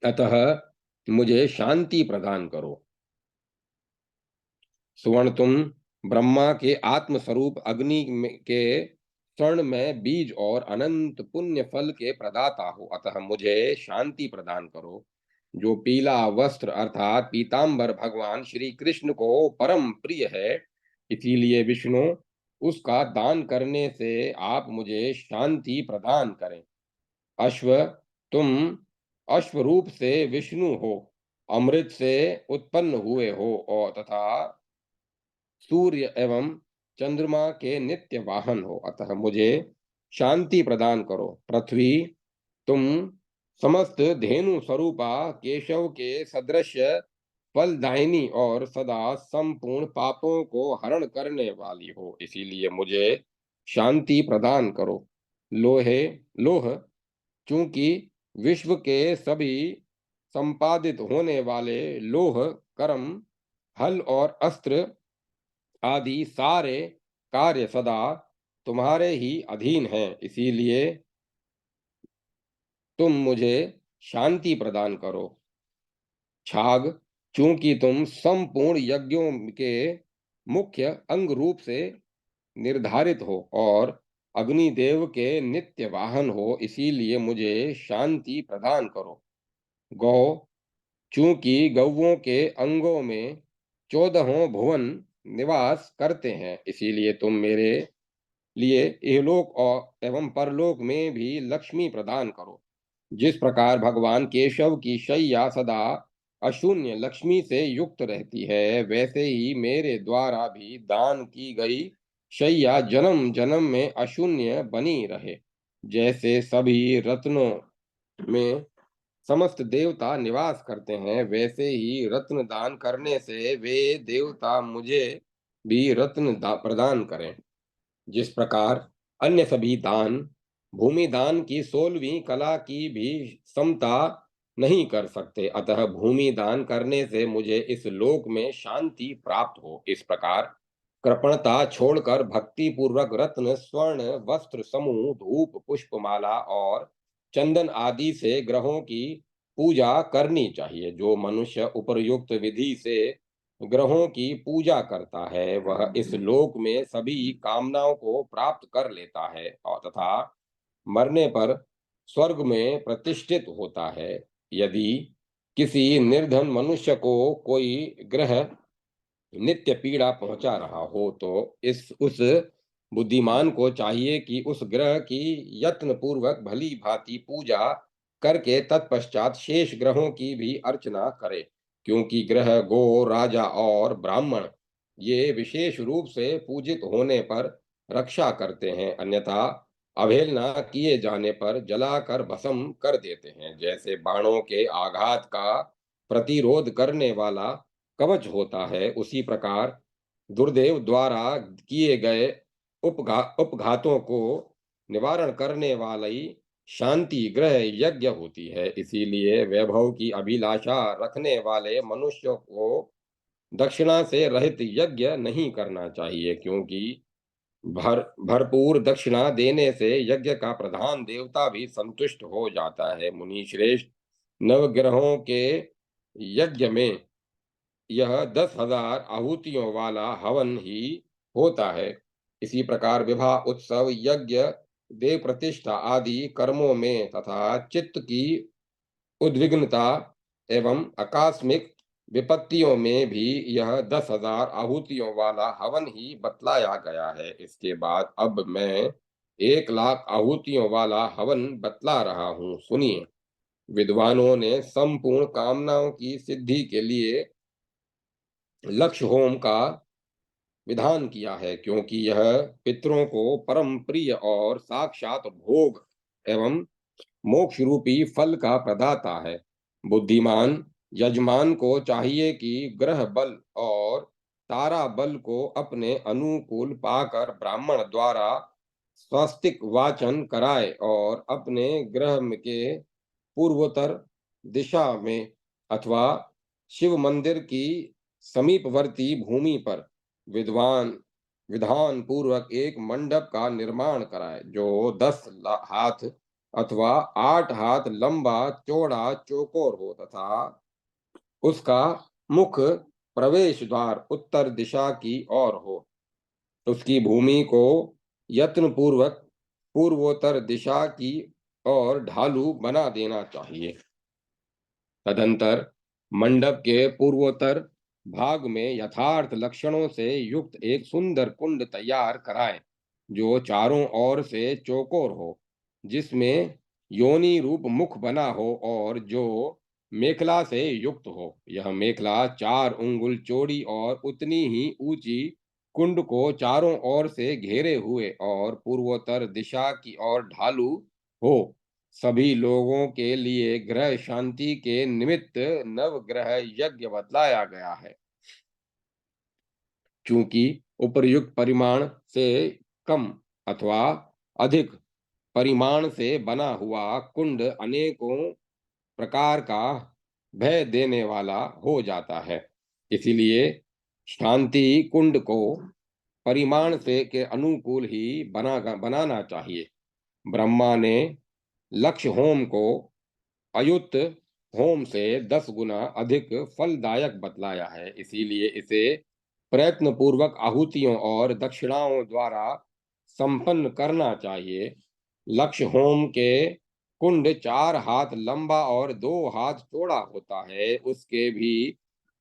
अतः मुझे शांति प्रदान करो। सुवर्ण, तुम ब्रह्मा के आत्म स्वरूप अग्नि के स्वर्ण में बीज और अनंत पुण्य फल के प्रदाता हो, अतः मुझे शांति प्रदान करो। जो पीला वस्त्र अर्थात पीतांबर भगवान श्री कृष्ण को परम प्रिय है, इसीलिए विष्णु उसका दान करने से आप मुझे शांति प्रदान करें। अश्व, तुम अश्व रूप से विष्णु हो, अमृत से उत्पन्न हुए हो और तथा सूर्य एवं चंद्रमा के नित्य वाहन हो, अतः मुझे शांति प्रदान करो। पृथ्वी, तुम समस्त धेनु स्वरूपा केशव के सदृश फलदायिनी और सदा संपूर्ण पापों को हरण करने वाली हो, इसीलिए मुझे शांति प्रदान करो। लोह, चूंकि विश्व के सभी संपादित होने वाले लोह, कर्म, हल और अस्त्र आदि सारे कार्य सदा तुम्हारे ही अधीन हैं, इसीलिए तुम मुझे शांति प्रदान करो। छाग, चूंकि तुम संपूर्ण यज्ञों के मुख्य अंग रूप से निर्धारित हो और अग्निदेव के नित्य वाहन हो, इसीलिए मुझे शांति प्रदान करो। गौ, चूंकि गौओं के अंगों में 14 भुवन निवास करते हैं, इसीलिए तुम मेरे लिए इहलोक और एवं परलोक में भी लक्ष्मी प्रदान करो। जिस प्रकार भगवान केशव की शैया सदा अशून्य लक्ष्मी से युक्त रहती है, वैसे ही मेरे द्वारा भी दान की गई शैया जन्म जन्म में अशून्य बनी रहे। जैसे सभी रत्नों में समस्त देवता निवास करते हैं, वैसे ही रत्न दान करने से वे देवता मुझे भी रत्न प्रदान करें। जिस प्रकार अन्य सभी दान भूमि दान की 16वीं कला की भी समता नहीं कर सकते, अतः भूमि दान करने से मुझे इस लोक में शांति प्राप्त हो। इस प्रकार कृपणता छोड़कर भक्ति पूर्वक रत्न, स्वर्ण, वस्त्र समूह, धूप, पुष्पमाला और चंदन आदि से ग्रहों की पूजा करनी चाहिए। जो मनुष्य उपर्युक्त विधि से ग्रहों की पूजा करता है, वह इस लोक में सभी कामनाओं को प्राप्त कर लेता है और तथा मरने पर स्वर्ग में प्रतिष्ठित होता है। यदि किसी निर्धन मनुष्य को कोई ग्रह नित्य पीड़ा पहुंचा रहा हो, तो इस उस बुद्धिमान को चाहिए कि उस ग्रह की यत्न पूर्वक भली भांति पूजा करके तत्पश्चात शेष ग्रहों की भी अर्चना करे, क्योंकि ग्रह, गो, राजा और ब्राह्मण ये विशेष रूप से पूजित होने पर रक्षा करते हैं, अन्यथा अवहेलना किए जाने पर जलाकर भस्म कर देते हैं। जैसे बाणों के आघात का प्रतिरोध करने वाला कवच होता है, उसी प्रकार दुर्देव द्वारा किए गए उपघातों को निवारण करने वाली शांति ग्रह यज्ञ होती है। इसीलिए वैभव की अभिलाषा रखने वाले मनुष्यों को दक्षिणा से रहित यज्ञ नहीं करना चाहिए, क्योंकि भरपूर दक्षिणा देने से यज्ञ का प्रधान देवता भी संतुष्ट हो जाता है। मुनि श्रेष्ठ, नवग्रहों के यज्ञ में यह 10,000 आहुतियों वाला हवन ही होता है। इसी प्रकार विवाह, उत्सव, यज्ञ, देव प्रतिष्ठा आदि कर्मों में तथा चित्त की उद्विग्नता एवं आकस्मिक विपत्तियों में भी यह 10,000 आहुतियों वाला हवन ही बतलाया गया है। इसके बाद अब मैं 1,00,000 आहुतियों वाला हवन बतला रहा हूँ, सुनिए। विद्वानों ने संपूर्ण कामनाओं की सिद्धि के लिए लक्ष्य होम का विधान किया है, क्योंकि यह पितरों को परम प्रिय और साक्षात भोग एवं मोक्ष रूपी फल का प्रदाता है। बुद्धिमान यजमान को चाहिए कि ग्रह बल और तारा बल को अपने अनुकूल पाकर ब्राह्मण द्वारा स्वस्तिक वाचन कराए और अपने ग्रह के पूर्वोत्तर दिशा में अथवा शिव मंदिर की समीपवर्ती भूमि पर विद्वान विधान पूर्वक एक मंडप का निर्माण कराए, जो 10 हाथ अथवा 8 हाथ लंबा चौड़ा चौकोर हो तथा उसका मुख प्रवेश द्वार उत्तर दिशा की ओर हो। उसकी भूमि को यत्न पूर्वक पूर्वोत्तर दिशा की ओर ढालू बना देना चाहिए। तदंतर मंडप के पूर्वोत्तर भाग में यथार्थ लक्षणों से युक्त एक सुंदर कुंड तैयार कराएं, जो चारों ओर से चौकोर हो, जिसमें योनि रूप मुख बना हो और जो मेखला से युक्त हो। यह मेखला 4 अंगुल चौड़ी और उतनी ही ऊंची कुंड को चारों ओर से घेरे हुए और पूर्वोत्तर दिशा की ओर ढालू हो। सभी लोगों के लिए ग्रह शांति के निमित्त नवग्रह यज्ञ बतलाया गया है। चूंकि उपर्युक्त परिमाण से कम अथवा अधिक परिमाण से बना हुआ कुंड अनेकों प्रकार का भय देने वाला हो जाता है, इसीलिए शांति कुंड को परिमाण से के अनुकूल ही बनाना चाहिए। ब्रह्मा ने लक्ष्य होम को अयुत होम से 10 गुना अधिक फलदायक बतलाया है। इसीलिए इसे प्रयत्न पूर्वक आहुतियों और दक्षिणाओं द्वारा संपन्न करना चाहिए। लक्ष्य होम के कुंड 4 हाथ लंबा और 2 हाथ चौड़ा होता है। उसके भी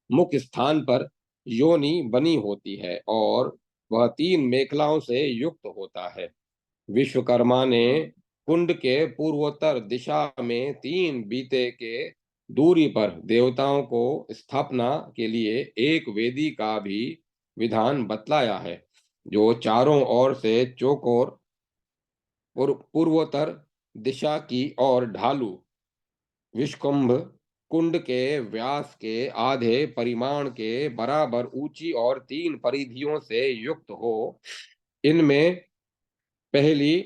मुख्य स्थान पर योनि बनी होती है और वह 3 मेखलाओं से युक्त होता है। विश्वकर्मा ने कुंड के पूर्वोत्तर दिशा में 3 बीते के दूरी पर देवताओं को स्थापना के लिए एक वेदी का भी विधान बतलाया है, जो चारों ओर से चौकोर पूर्वोत्तर दिशा की ओर ढालू विषकुंभ कुंड के व्यास के आधे परिमाण के बराबर ऊंची और 3 परिधियों से युक्त हो। इनमें पहली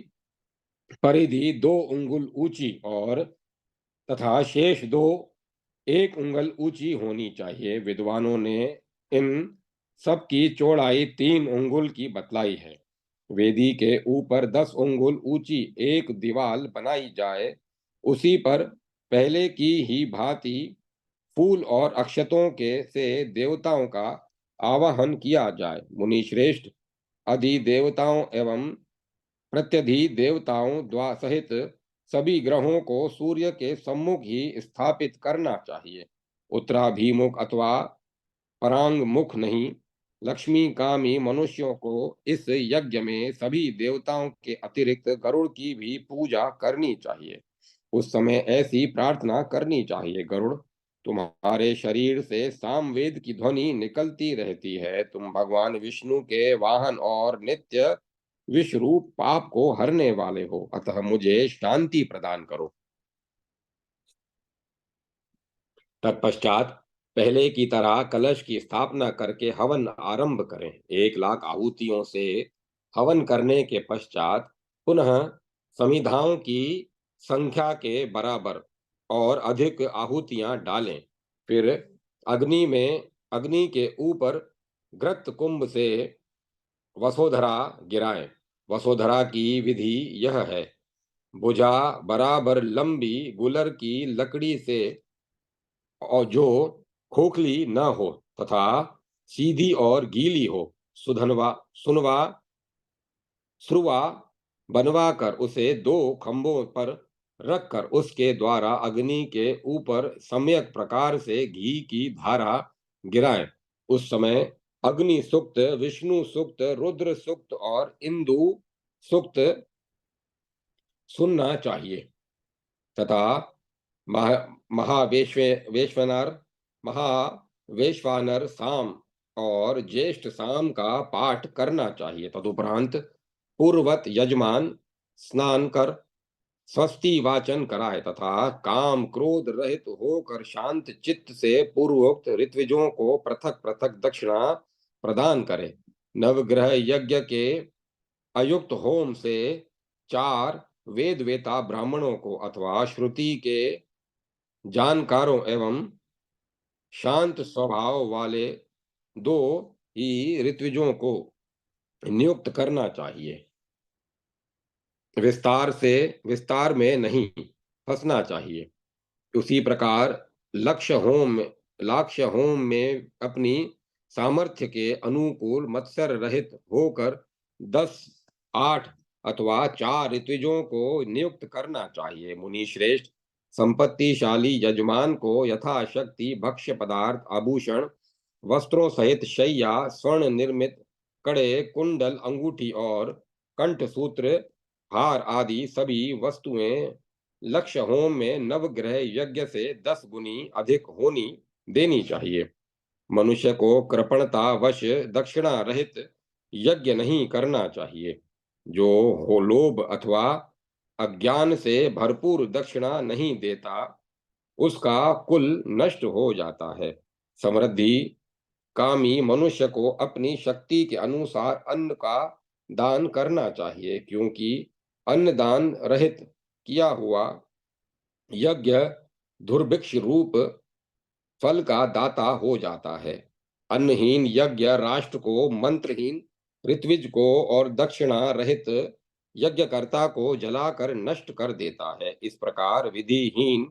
परिधि 2 अंगुल ऊंची और तथा शेष 2 1 अंगुल ऊंची होनी चाहिए। विद्वानों ने इन सबकी चौड़ाई 3 अंगुल की बतलाई है। वेदी के ऊपर 10 अंगुल ऊंची एक दीवार बनाई जाए, उसी पर पहले की ही भांति फूल और अक्षतों के से देवताओं का आवाहन किया जाए। मुनि श्रेष्ठ अधि देवताओं एवं प्रत्यधि देवताओं द्वा सहित सभी ग्रहों को सूर्य के सम्मुख ही स्थापित करना चाहिए, उत्तराभिमुख अथवा परांग मुख नहीं। लक्ष्मी कामी मनुष्यों को इस यज्ञ में सभी देवताओं के अतिरिक्त गरुड़ की भी पूजा करनी चाहिए। उस समय ऐसी प्रार्थना करनी चाहिए, गरुड़, तुम्हारे शरीर से सामवेद की ध्वनि निकलती रहती है। तुम भगवान विष्णु के वाहन और नित्य विश्वरूप पाप को हरने वाले हो, अतः मुझे शांति प्रदान करो। तत्पश्चात पहले की तरह कलश की स्थापना करके हवन आरंभ करें। 1 लाख आहुतियों से हवन करने के पश्चात पुनः समिधाओं की संख्या के बराबर और अधिक आहुतियां डालें। फिर अग्नि के ऊपर घृत कुंभ से वसोधरा गिराएं। वसोधरा की विधि यह है: भुजा बराबर लंबी गुलर की लकड़ी से, और जो खोखली न हो तथा सीधी और गीली हो, सुधनवा सुनवा श्रुवा बनवा कर उसे 2 खंभों पर रखकर उसके द्वारा अग्नि के ऊपर सम्यक प्रकार से घी की धारा गिराएं। उस समय अग्नि सूक्त, विष्णु सूक्त, रुद्र सूक्त और इंदु सूक्त सुनना चाहिए तथा महा महावेश्वनर महावेश्वानर साम और ज्येष्ठ साम का पाठ करना चाहिए। तदुपरांत पूर्वत यजमान स्नान कर स्वस्ति वाचन कराए तथा काम क्रोध रहित होकर शांत चित्त से पूर्वोक्त ऋत्विजों को पृथक पृथक दक्षिणा प्रदान करे। नवग्रह यज्ञ के अयुक्त होम से 4 वेद वेता ब्राह्मणों को अथवा श्रुति के जानकारों एवं शांत स्वभाव वाले 2 ही ऋत्विजों को नियुक्त करना चाहिए। विस्तार में नहीं फंसना चाहिए। उसी प्रकार लक्ष्य होम में अपनी सामर्थ्य के अनुकूल मत्सर रहित होकर 10, 8 अथवा 4 ऋत्विजों को नियुक्त करना चाहिए। मुनि श्रेष्ठ संपत्तिशाली यजमान को यथाशक्ति भक्ष्य पदार्थ, आभूषण, वस्त्रों सहित शैया, स्वर्ण निर्मित कड़े, कुंडल, अंगूठी और कंठसूत्र, हार आदि सभी वस्तुएं लक्ष्य होम में नवग्रह यज्ञ से 10 गुनी अधिक होनी देनी चाहिए। मनुष्य को कृपणता वश दक्षिणा रहित यज्ञ नहीं करना चाहिए। जो हो लोभ अथवा अज्ञान से भरपूर दक्षिणा नहीं देता, उसका कुल नष्ट हो जाता है। समृद्धि कामी मनुष्य को अपनी शक्ति के अनुसार अन्न का दान करना चाहिए, क्योंकि अन्न दान रहित किया हुआ यज्ञ दुर्भिक्ष रूप फल का दाता हो जाता है। अन्नहीन यज्ञ राष्ट्र को, मंत्रहीन ऋत्विज को और दक्षिणा रहित यज्ञकर्ता को जलाकर नष्ट कर देता है। इस प्रकार विधिहीन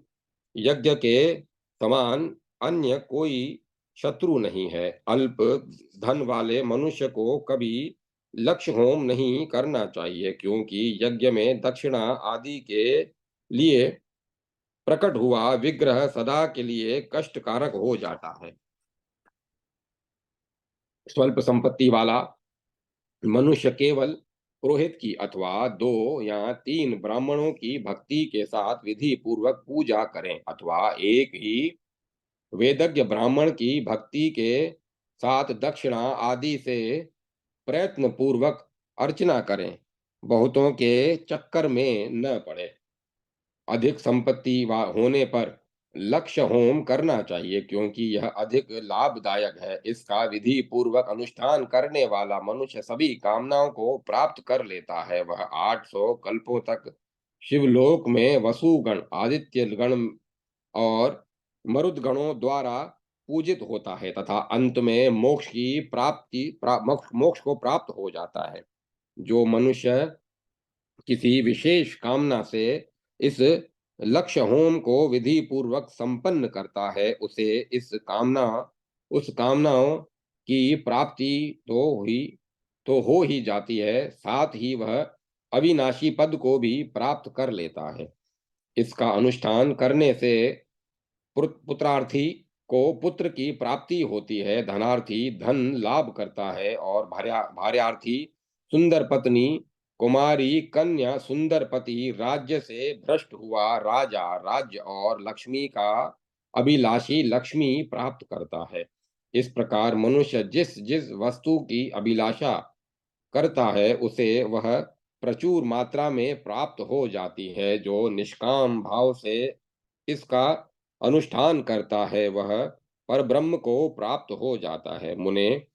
यज्ञ के समान अन्य कोई शत्रु नहीं है। अल्प धन वाले मनुष्य को कभी लक्ष्य होम नहीं करना चाहिए, क्योंकि यज्ञ में दक्षिणा आदि के लिए प्रकट हुआ विग्रह सदा के लिए कष्टकारक हो जाता है। स्वल्प संपत्ति वाला मनुष्य केवल पुरोहित की अथवा 2 या 3 ब्राह्मणों की भक्ति के साथ विधि पूर्वक पूजा करें, अथवा एक ही वेदज्ञ ब्राह्मण की भक्ति के साथ दक्षिणा आदि से प्रयत्न पूर्वक अर्चना करें। बहुतों के चक्कर में न पड़े। अधिक संपत्ति होने पर लक्ष्य होम करना चाहिए, क्योंकि यह अधिक लाभदायक है। इसका विधि पूर्वक अनुष्ठान करने वाला मनुष्य सभी कामनाओं को प्राप्त कर लेता है। वह 800 कल्पों तक शिवलोक में वसुगण, आदित्य गण और मरुद गणों द्वारा पूजित होता है, तथा अंत में मोक्ष की मोक्ष को प्राप्त हो जाता है। जो मनुष्य किसी विशेष कामना से इस लक्ष्य होम को विधि पूर्वक संपन्न करता है, उसे उस कामनाओं की प्राप्ति तो हो ही जाती है, साथ ही वह अविनाशी पद को भी प्राप्त कर लेता है। इसका अनुष्ठान करने से पुत्रार्थी को पुत्र की प्राप्ति होती है, धनार्थी धन लाभ करता है, और भार्यार्थी सुंदर पत्नी, कुमारी कन्या, सुंदर पति, राज्य से भ्रष्ट हुआ राजा राज्य और लक्ष्मी का अभिलाषी लक्ष्मी प्राप्त करता है। इस प्रकार मनुष्य जिस जिस वस्तु की अभिलाषा करता है, उसे वह प्रचुर मात्रा में प्राप्त हो जाती है। जो निष्काम भाव से इसका अनुष्ठान करता है, वह परब्रह्म को प्राप्त हो जाता है। मुने,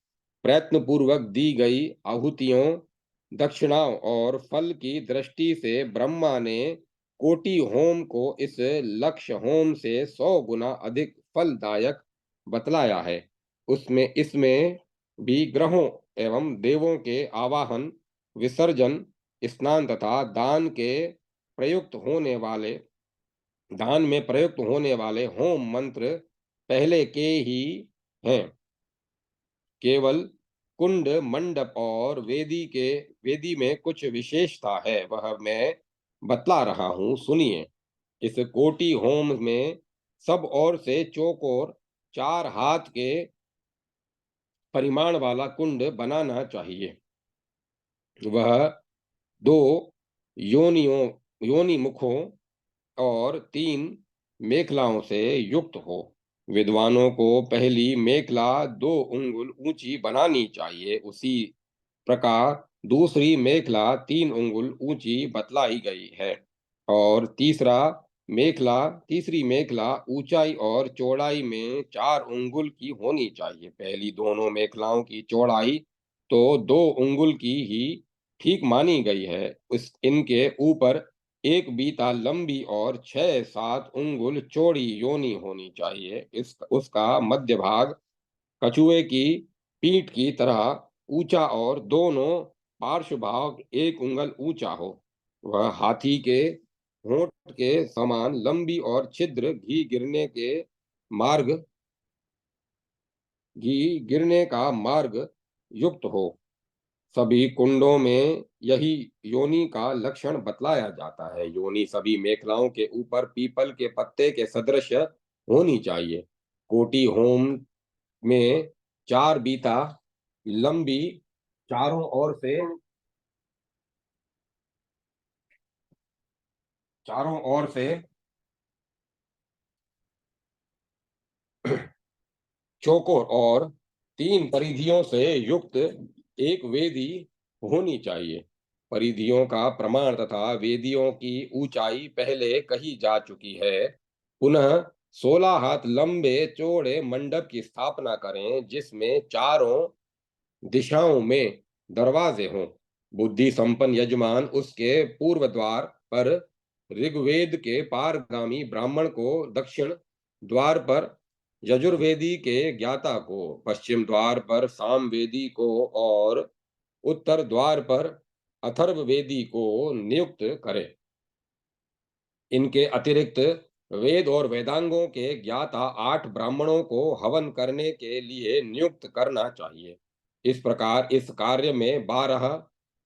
प्रयत्न पूर्वक दी गई आहुतियों, दक्षिणाओं और फल की दृष्टि से ब्रह्मा ने कोटि होम को इस लक्ष्य होम से 100 गुना अधिक फलदायक बतलाया है। उसमें इसमें भी ग्रहों एवं देवों के आवाहन, विसर्जन, स्नान तथा दान में प्रयुक्त होने वाले होम मंत्र पहले के ही हैं। केवल कुंड, मंडप और वेदी में कुछ विशेषता है, वह मैं बतला रहा हूं, सुनिए। इस कोटि होम में सब ओर से चौकोर 4 हाथ के परिमाण वाला कुंड बनाना चाहिए। वह 2 योनियों योनि मुखों और 3 मेखलाओं से युक्त हो। विद्वानों को पहली मेखला 2 अंगुल ऊंची बनानी चाहिए। उसी प्रकार दूसरी मेखला 3 अंगुल ऊंची बतलाई गई है, और तीसरी मेखला ऊंचाई और चौड़ाई में 4 अंगुल की होनी चाहिए। पहली दोनों मेखलाओं की चौड़ाई तो 2 अंगुल की ही ठीक मानी गई है। इनके ऊपर एक बीता लंबी और 6-7 अंगुल चौड़ी योनि होनी चाहिए। इस उसका मध्य भाग कछुए की पीठ की तरह ऊंचा और दोनों पार्श्व भाग 1 अंगुल ऊंचा हो। वह हाथी के होंठ के समान लंबी और छिद्र मार्ग घी गिरने का मार्ग युक्त हो। सभी कुंडों में यही योनि का लक्षण बतलाया जाता है। योनि सभी मेखलाओं के ऊपर पीपल के पत्ते के सदृश होनी चाहिए। कोटि होम में 4 बीता लंबी, चारों ओर से चारों ओर से चौकोर और 3 परिधियों से युक्त एक वेदी होनी चाहिए। परिधियों का प्रमाण तथा वेदियों की ऊंचाई पहले कही जा चुकी है। पुनः 16 हाथ लंबे चौड़े मंडप की स्थापना करें, जिसमें चारों दिशाओं में दरवाजे हों। बुद्धि संपन्न यजमान उसके पूर्व द्वार पर ऋग्वेद के पारगामी ब्राह्मण को, दक्षिण द्वार पर यजुर्वेदी के ज्ञाता को, पश्चिम द्वार पर सामवेदी को और उत्तर द्वार पर अथर्ववेदी को नियुक्त करे। इनके अतिरिक्त वेद और वेदांगों के ज्ञाता 8 ब्राह्मणों को हवन करने के लिए नियुक्त करना चाहिए। इस प्रकार इस कार्य में 12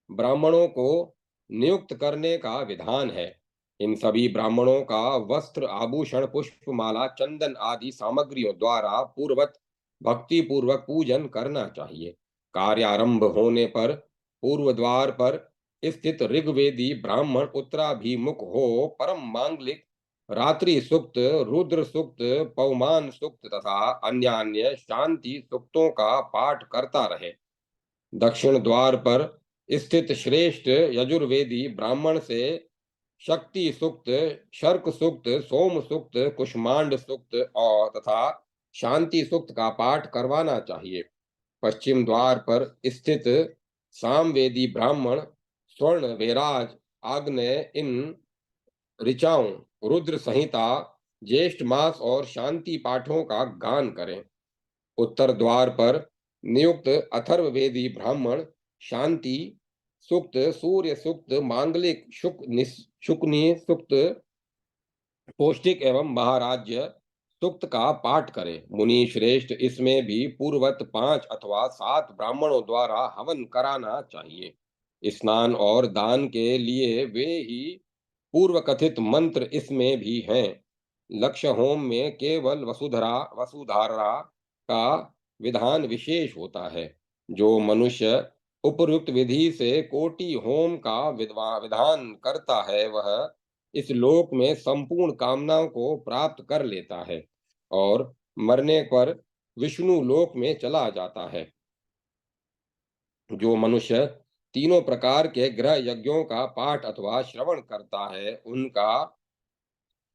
ब्राह्मणों को नियुक्त करने का विधान है। इन सभी ब्राह्मणों का वस्त्र, आभूषण, पुष्पमाला, चंदन आदि सामग्रियों द्वारा पूर्वत भक्ति पूर्वक पूजन करना चाहिए। कार्यारंभ होने पर पूर्व द्वार पर स्थित ऋग्वेदी ब्राह्मण उत्तराभिमुख हो परम मांगलिक रात्रि सूक्त, रुद्र सूक्त, पवमान सूक्त तथा अन्य अन्य शांति सूक्तों का पाठ करता रहे। दक्षिण द्वार पर स्थित श्रेष्ठ यजुर्वेदी ब्राह्मण से शक्ति सूक्त, शर्क सूक्त, सोम सूक्त, कुष्मांड सूक्त और तथा शांति सूक्त का पाठ करवाना चाहिए। पश्चिम द्वार पर स्थित सामवेदी ब्राह्मण स्वर्ण, वैराज, आग्नेय इन ऋचाओं, रुद्र संहिता, ज्येष्ठ मास और शांति पाठों का गान करें। उत्तर द्वार पर नियुक्त अथर्ववेदी ब्राह्मण शांति सूक्त, सूर्य सूक्त, मांगलिक शुक्नि सूक्त, पौष्टिक एवं महाराज्य सूक्त का पाठ करें। मुनि श्रेष्ठ इसमें भी पूर्वत 5 अथवा 7 ब्राह्मणों द्वारा हवन कराना चाहिए। स्नान और दान के लिए वे ही पूर्व कथित मंत्र इसमें भी हैं। लक्ष्य होम में केवल वसुधारा का विधान विशेष होता है। जो मनुष्य उपयुक्त विधि से कोटि होम का विधान करता है वह इस लोक में संपूर्ण कामनाओं को प्राप्त कर लेता है और मरने पर विष्णु लोक में चला जाता है। जो मनुष्य तीनों प्रकार के ग्रह यज्ञों का पाठ अथवा श्रवण करता है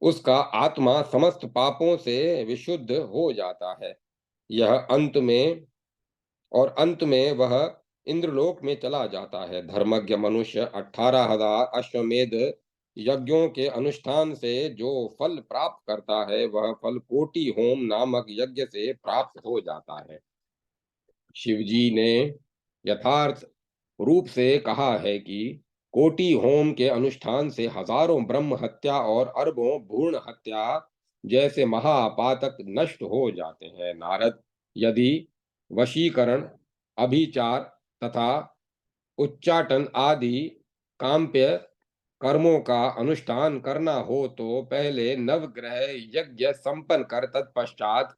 उसका आत्मा समस्त पापों से विशुद्ध हो जाता है। यह अंत में वह इंद्रलोक में चला जाता है। धर्मज्ञ मनुष्य 18,000 अश्वमेध यज्ञों के अनुष्ठान से जो फल प्राप्त करता है वह फल कोटि होम नामक यज्ञ से प्राप्त हो जाता है। शिवजी ने यथार्थ रूप से कहा है कि कोटि होम के अनुष्ठान से हजारों ब्रह्म हत्या और अरबों भ्रूण हत्या जैसे महापातक नष्ट हो जाते हैं। नारद, यदि वशीकरण, अभिचार तथा उच्चाटन आदि काम्य कर्मों का अनुष्ठान करना हो तो पहले नवग्रह यज्ञ संपन्न कर तत्पश्चात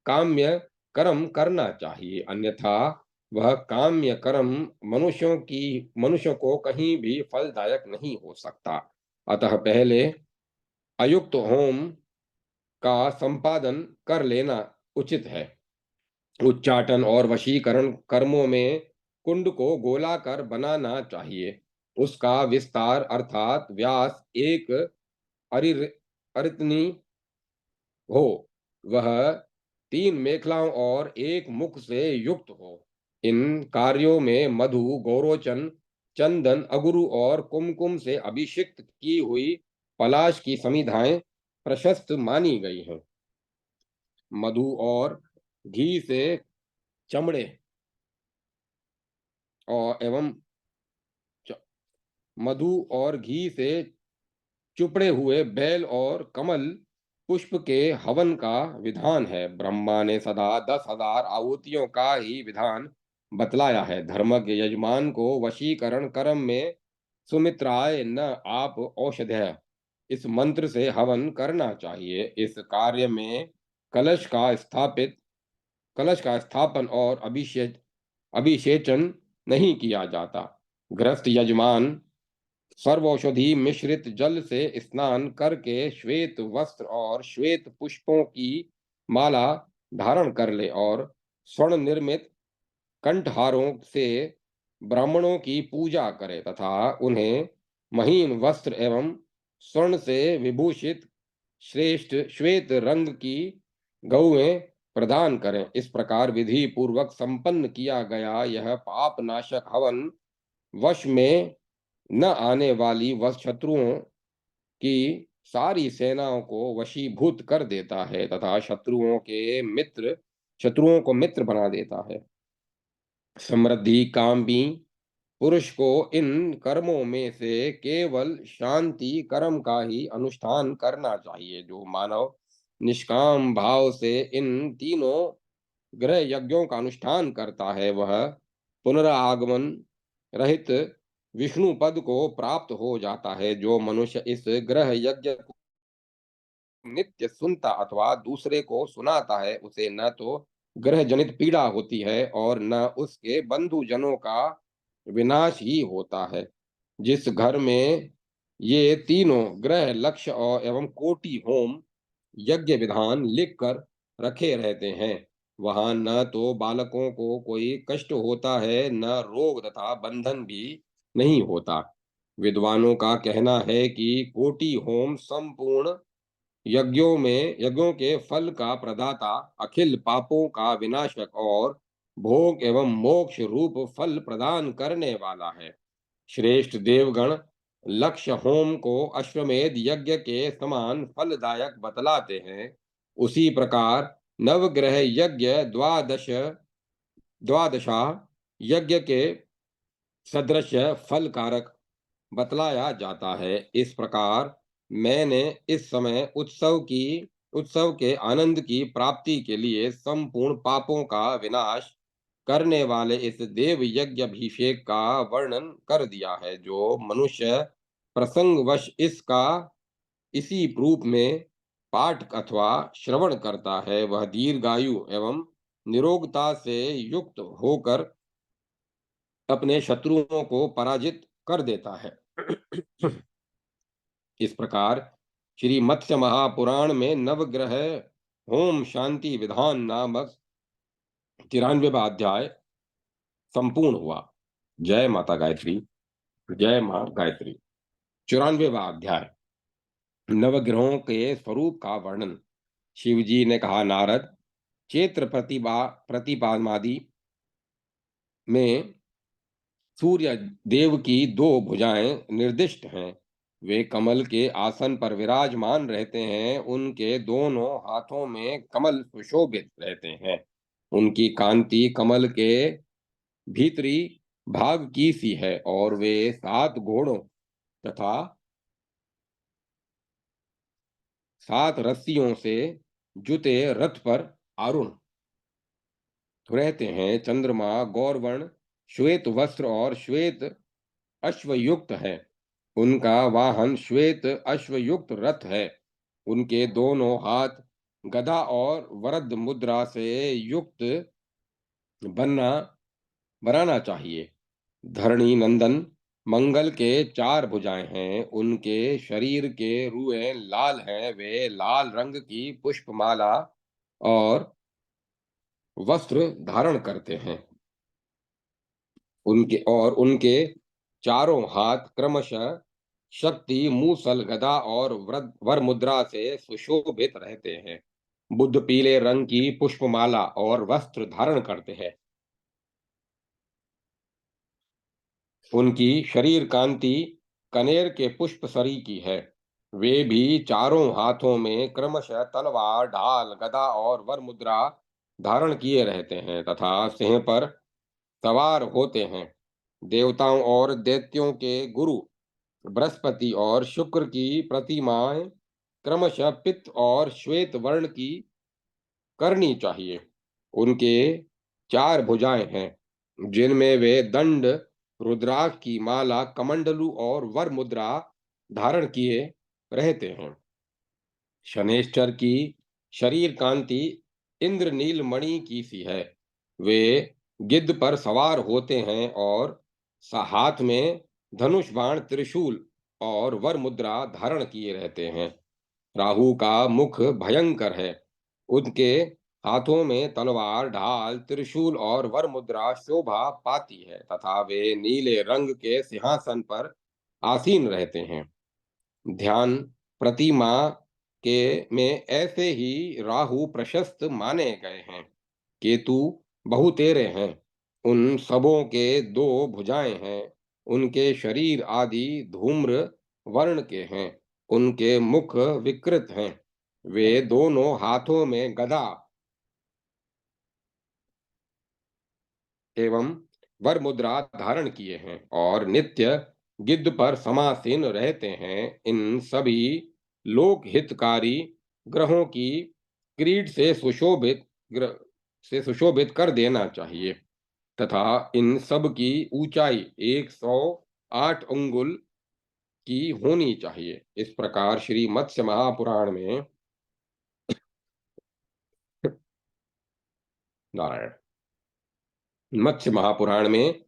काम्य कर्म करना चाहिए। अन्यथा वह काम्य कर्म मनुष्यों को कहीं भी फलदायक नहीं हो सकता। अतः पहले अयुक्त होम का संपादन कर लेना उचित है। उच्चाटन और वशीकरण कर्मों में कुंड को गोलाकार बनाना चाहिए। उसका विस्तार अर्थात व्यास एक अरितनी हो, वह 3 मेखलाओं और एक मुख से युक्त हो। इन कार्यों में मधु, गौरोचन, चंदन, अगुरु और कुमकुम से अभिषिक्त की हुई पलाश की समिधाएं प्रशस्त मानी गई हैं। मधु और घी से चमड़े और एवं मधु और घी से चुपड़े हुए बैल और कमल पुष्प के हवन का विधान है। ब्रह्मा ने सदा 10,000 आहुतियों का ही विधान बतलाया है। धर्मज्ञ यजमान को वशीकरण कर्म में सुमित्राय न आप औषधय इस मंत्र से हवन करना चाहिए। इस कार्य में कलश का स्थापित कलश का स्थापन और अभिषेचन नहीं किया जाता। गृहस्थ यजमान सर्वौषधि मिश्रित जल से स्नान करके श्वेत वस्त्र और श्वेत पुष्पों की माला धारण कर ले और स्वर्ण निर्मित कंठहारों से ब्राह्मणों की पूजा करे तथा उन्हें महीन वस्त्र एवं स्वर्ण से विभूषित श्रेष्ठ श्वेत रंग की गौएं प्रदान करें। इस प्रकार विधि पूर्वक संपन्न किया गया यह पाप नाशक हवन वश में न आने वाली वह शत्रुओं की सारी सेनाओं को वशीभूत कर देता है तथा शत्रुओं को मित्र बना देता है। समृद्धि, कामी पुरुष को इन कर्मों में से केवल शांति कर्म का ही अनुष्ठान करना चाहिए। जो मानव निष्काम भाव से इन तीनों ग्रह यज्ञों का अनुष्ठान करता है, वह पुनरागमन रहित विष्णु पद को प्राप्त हो जाता है। जो मनुष्य इस ग्रह यज्ञ को नित्य सुनता अथवा दूसरे को सुनाता है, उसे न तो ग्रह जनित पीड़ा होती है और न उसके बंधु जनों का विनाश ही होता है। जिस घर में ये तीनों ग्रह लक्ष्य और एवं कोटि होम यज्ञ विधान लिख कर रखे रहते हैं, वहां न तो बालकों को कोई कष्ट होता है, न रोग तथा बंधन भी नहीं होता। विद्वानों का कहना है कि कोटि होम संपूर्ण यज्ञों के फल का प्रदाता, अखिल पापों का विनाशक और भोग एवं मोक्ष रूप फल प्रदान करने वाला है। श्रेष्ठ देवगण लक्ष्य होम को अश्वमेध यज्ञ के समान फलदायक बतलाते हैं। उसी प्रकार नवग्रह यज्ञ द्वादशा यज्ञ के सदृश फल कारक बतलाया जाता है। इस प्रकार मैंने इस समय उत्सव के आनंद की प्राप्ति के लिए संपूर्ण पापों का विनाश करने वाले इस देव यज्ञ अभिषेक का वर्णन कर दिया है। जो मनुष्य प्रसंगवश इसका इसी रूप में पाठ अथवा श्रवण करता है, वह दीर्घायु एवं निरोगता से युक्त होकर अपने शत्रुओं को पराजित कर देता है। इस प्रकार श्री मत्स्य महापुराण में नवग्रह होम शांति विधान नामक 93वां अध्याय संपूर्ण हुआ। जय माता गायत्री। जय मां गायत्री। 94वां अध्याय नवग्रहों के स्वरूप का वर्णन। शिव जी ने कहा, नारद, चैत्र प्रतिपादमादि में सूर्य देव की दो भुजाएं निर्दिष्ट हैं। वे कमल के आसन पर विराजमान रहते हैं। उनके दोनों हाथों में कमल सुशोभित रहते हैं। उनकी कांति कमल के भीतरी भाग की सी है और वे 7 घोड़ों तथा 7 रस्सियों से जुते रथ पर आरूढ़ रहते हैं। चंद्रमा गौरवर्ण श्वेत वस्त्र और श्वेत अश्वयुक्त है। उनका वाहन श्वेत अश्वयुक्त रथ है। उनके दोनों हाथ गदा और वरद मुद्रा से युक्त बनना बनाना चाहिए। धरणी नंदन मंगल के 4 भुजाएं हैं। उनके शरीर के रुएं लाल हैं। वे लाल रंग की पुष्पमाला और वस्त्र धारण करते हैं। उनके चारों हाथ क्रमशः शक्ति मूसल गदा और वर मुद्रा से सुशोभित रहते हैं। बुद्ध पीले रंग की पुष्पमाला और वस्त्र धारण करते हैं। उनकी शरीर कांति कनेर के पुष्प सरी की है। वे भी चारों हाथों में क्रमशः तलवार, ढाल, गदा और वर मुद्रा धारण किए रहते हैं तथा सिंह पर सवार होते हैं। देवताओं और दैत्यों के गुरु बृहस्पति और शुक्र की प्रतिमाएं क्रमशः पित्त और श्वेत वर्ण की करनी चाहिए। उनके 4 भुजाएं हैं, जिनमें वे दंड, रुद्राक्ष की माला, कमंडलू और वर मुद्रा धारण किए रहते हैं। शनैश्चर की शरीर कांति इंद्रनील मणि की सी है। वे गिद्ध पर सवार होते हैं और हाथ में धनुष बाण, त्रिशूल और वर मुद्रा धारण किए रहते हैं। राहु का मुख भयंकर है। उनके हाथों में तलवार, ढाल, त्रिशूल और वर मुद्रा शोभा पाती है तथा वे नीले रंग के सिंहासन पर आसीन रहते हैं। ध्यान प्रतिमा के में ऐसे ही राहु प्रशस्त माने गए हैं। केतु बहुतेरे हैं। उन सबों के 2 भुजाएं हैं। उनके शरीर आदि धूम्र वर्ण के हैं। उनके मुख विकृत हैं। वे दोनों हाथों में गदा एवं वर मुद्रा धारण किए हैं और नित्य गिद्ध पर समासीन रहते हैं, इन सभी लोक हितकारी ग्रहों की क्रीड से सुशोभित ग्रह से सुशोभित कर देना चाहिए तथा इन सब की ऊंचाई 108 अंगुल की होनी चाहिए। इस प्रकार श्री मत्स्य महापुराण में नारायण मत्स्य महापुराण में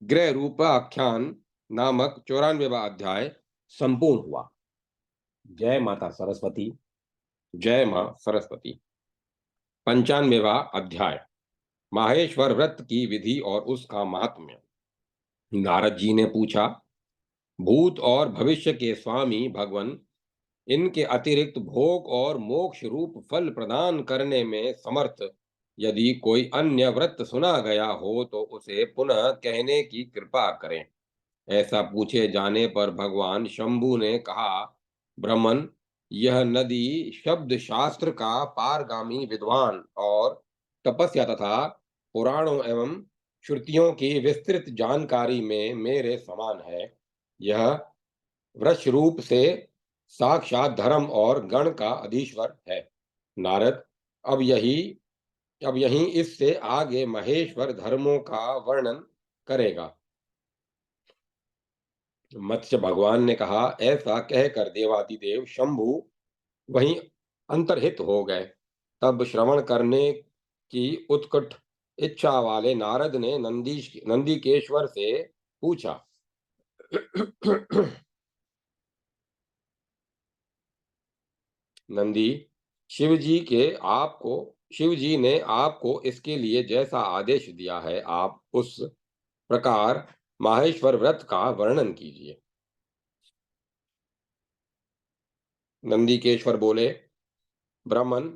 ग्रह रूपाख्यान नामक 94वां अध्याय संपूर्ण हुआ। जय माता सरस्वती। जय मां सरस्वती। 95वां अध्याय माहेश्वर व्रत की विधि और उसका महात्म्य। नारद जी ने पूछा, भूत और भविष्य के स्वामी भगवान इनके अतिरिक्त भोग और मोक्ष रूप फल प्रदान करने में समर्थ यदि कोई अन्य व्रत सुना गया हो तो उसे पुनः कहने की कृपा करें। ऐसा पूछे जाने पर भगवान शंभु ने कहा, ब्रह्मन, यह नदी शब्द शास्त्र का पारगामी विद्वान और तपस्या तथा पुराणों एवं श्रुतियों की विस्तृत जानकारी में मेरे समान है। यह वृक्ष रूप से साक्षात धर्म और गण का अधीश्वर है। नारद, अब यही अब यहीं इससे आगे महेश्वर धर्मों का वर्णन करेगा। मत्स्य भगवान ने कहा, ऐसा कहकर देवादिदेव शंभु वहीं अंतर्हित हो गए। तब श्रवण करने की उत्कट इच्छा वाले नारद ने नंदीकेश्वर से पूछा, नंदी, शिव जी ने आपको इसके लिए जैसा आदेश दिया है, आप उस प्रकार माहेश्वर व्रत का वर्णन कीजिए। नंदीकेश्वर बोले, ब्राह्मण,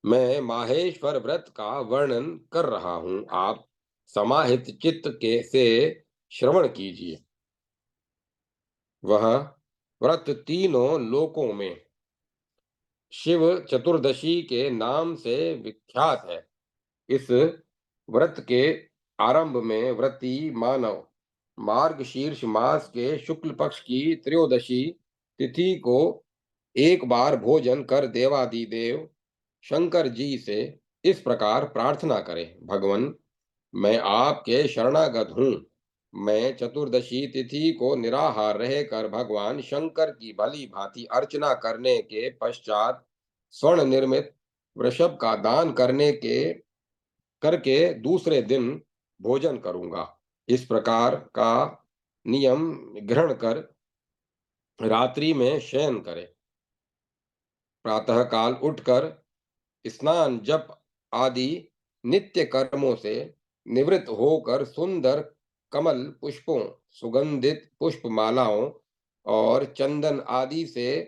मैं माहेश्वर व्रत का वर्णन कर रहा हूं, आप समाहित चित्त के से श्रवण कीजिए। वह व्रत तीनों लोकों में शिव चतुर्दशी के नाम से विख्यात है। इस व्रत के आरंभ में व्रती मानव मार्गशीर्ष मास के शुक्ल पक्ष की त्रयोदशी तिथि को एक बार भोजन कर देवादिदेव शंकर जी से इस प्रकार प्रार्थना करे, भगवान, मैं आपके शरणागत हूँ। मैं चतुर्दशी तिथि को निराहार रहकर भगवान शंकर की भली भांति अर्चना करने के पश्चात स्वर्ण निर्मित वृषभ का दान करके दूसरे दिन भोजन करूंगा। इस प्रकार का नियम ग्रहण कर रात्रि में शयन करे। प्रातः काल उठकर स्नान जप आदि नित्य कर्मों से निवृत्त होकर सुंदर कमल पुष्पों, सुगंधित पुष्प मालाओं और चंदन आदि से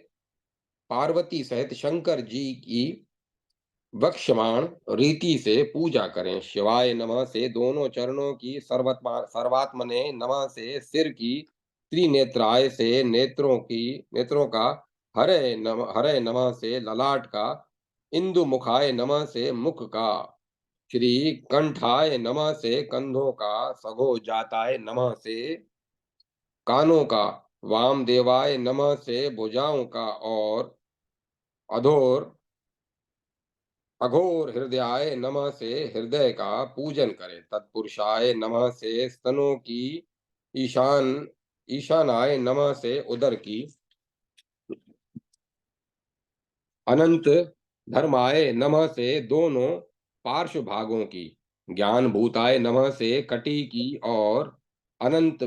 पार्वती सहित शंकर जी की वक्ष्यमाण रीति से पूजा करें। शिवाय नमः से दोनों चरणों की, सर्वात्मने नमः से सिर की, त्रिनेत्राय से नेत्रों का, हरे नमः से ललाट का, इंदु मुखाय नमः से मुख का, श्री कंठाय नमः से कंधों का, सघो जाताय नमः से कानों का, वामदेवाय नमः से भुजाओं का और अधोर अघोर हृदयाय नमः से हृदय का पूजन करें। तत्पुरुषाय नमः से स्तनों की, ईशान ईशानाय नमः से उदर की, अनंत धर्माय नमः से दोनों पार्श्व भागों की, ज्ञान भूताय नमः से कटी की और अनंत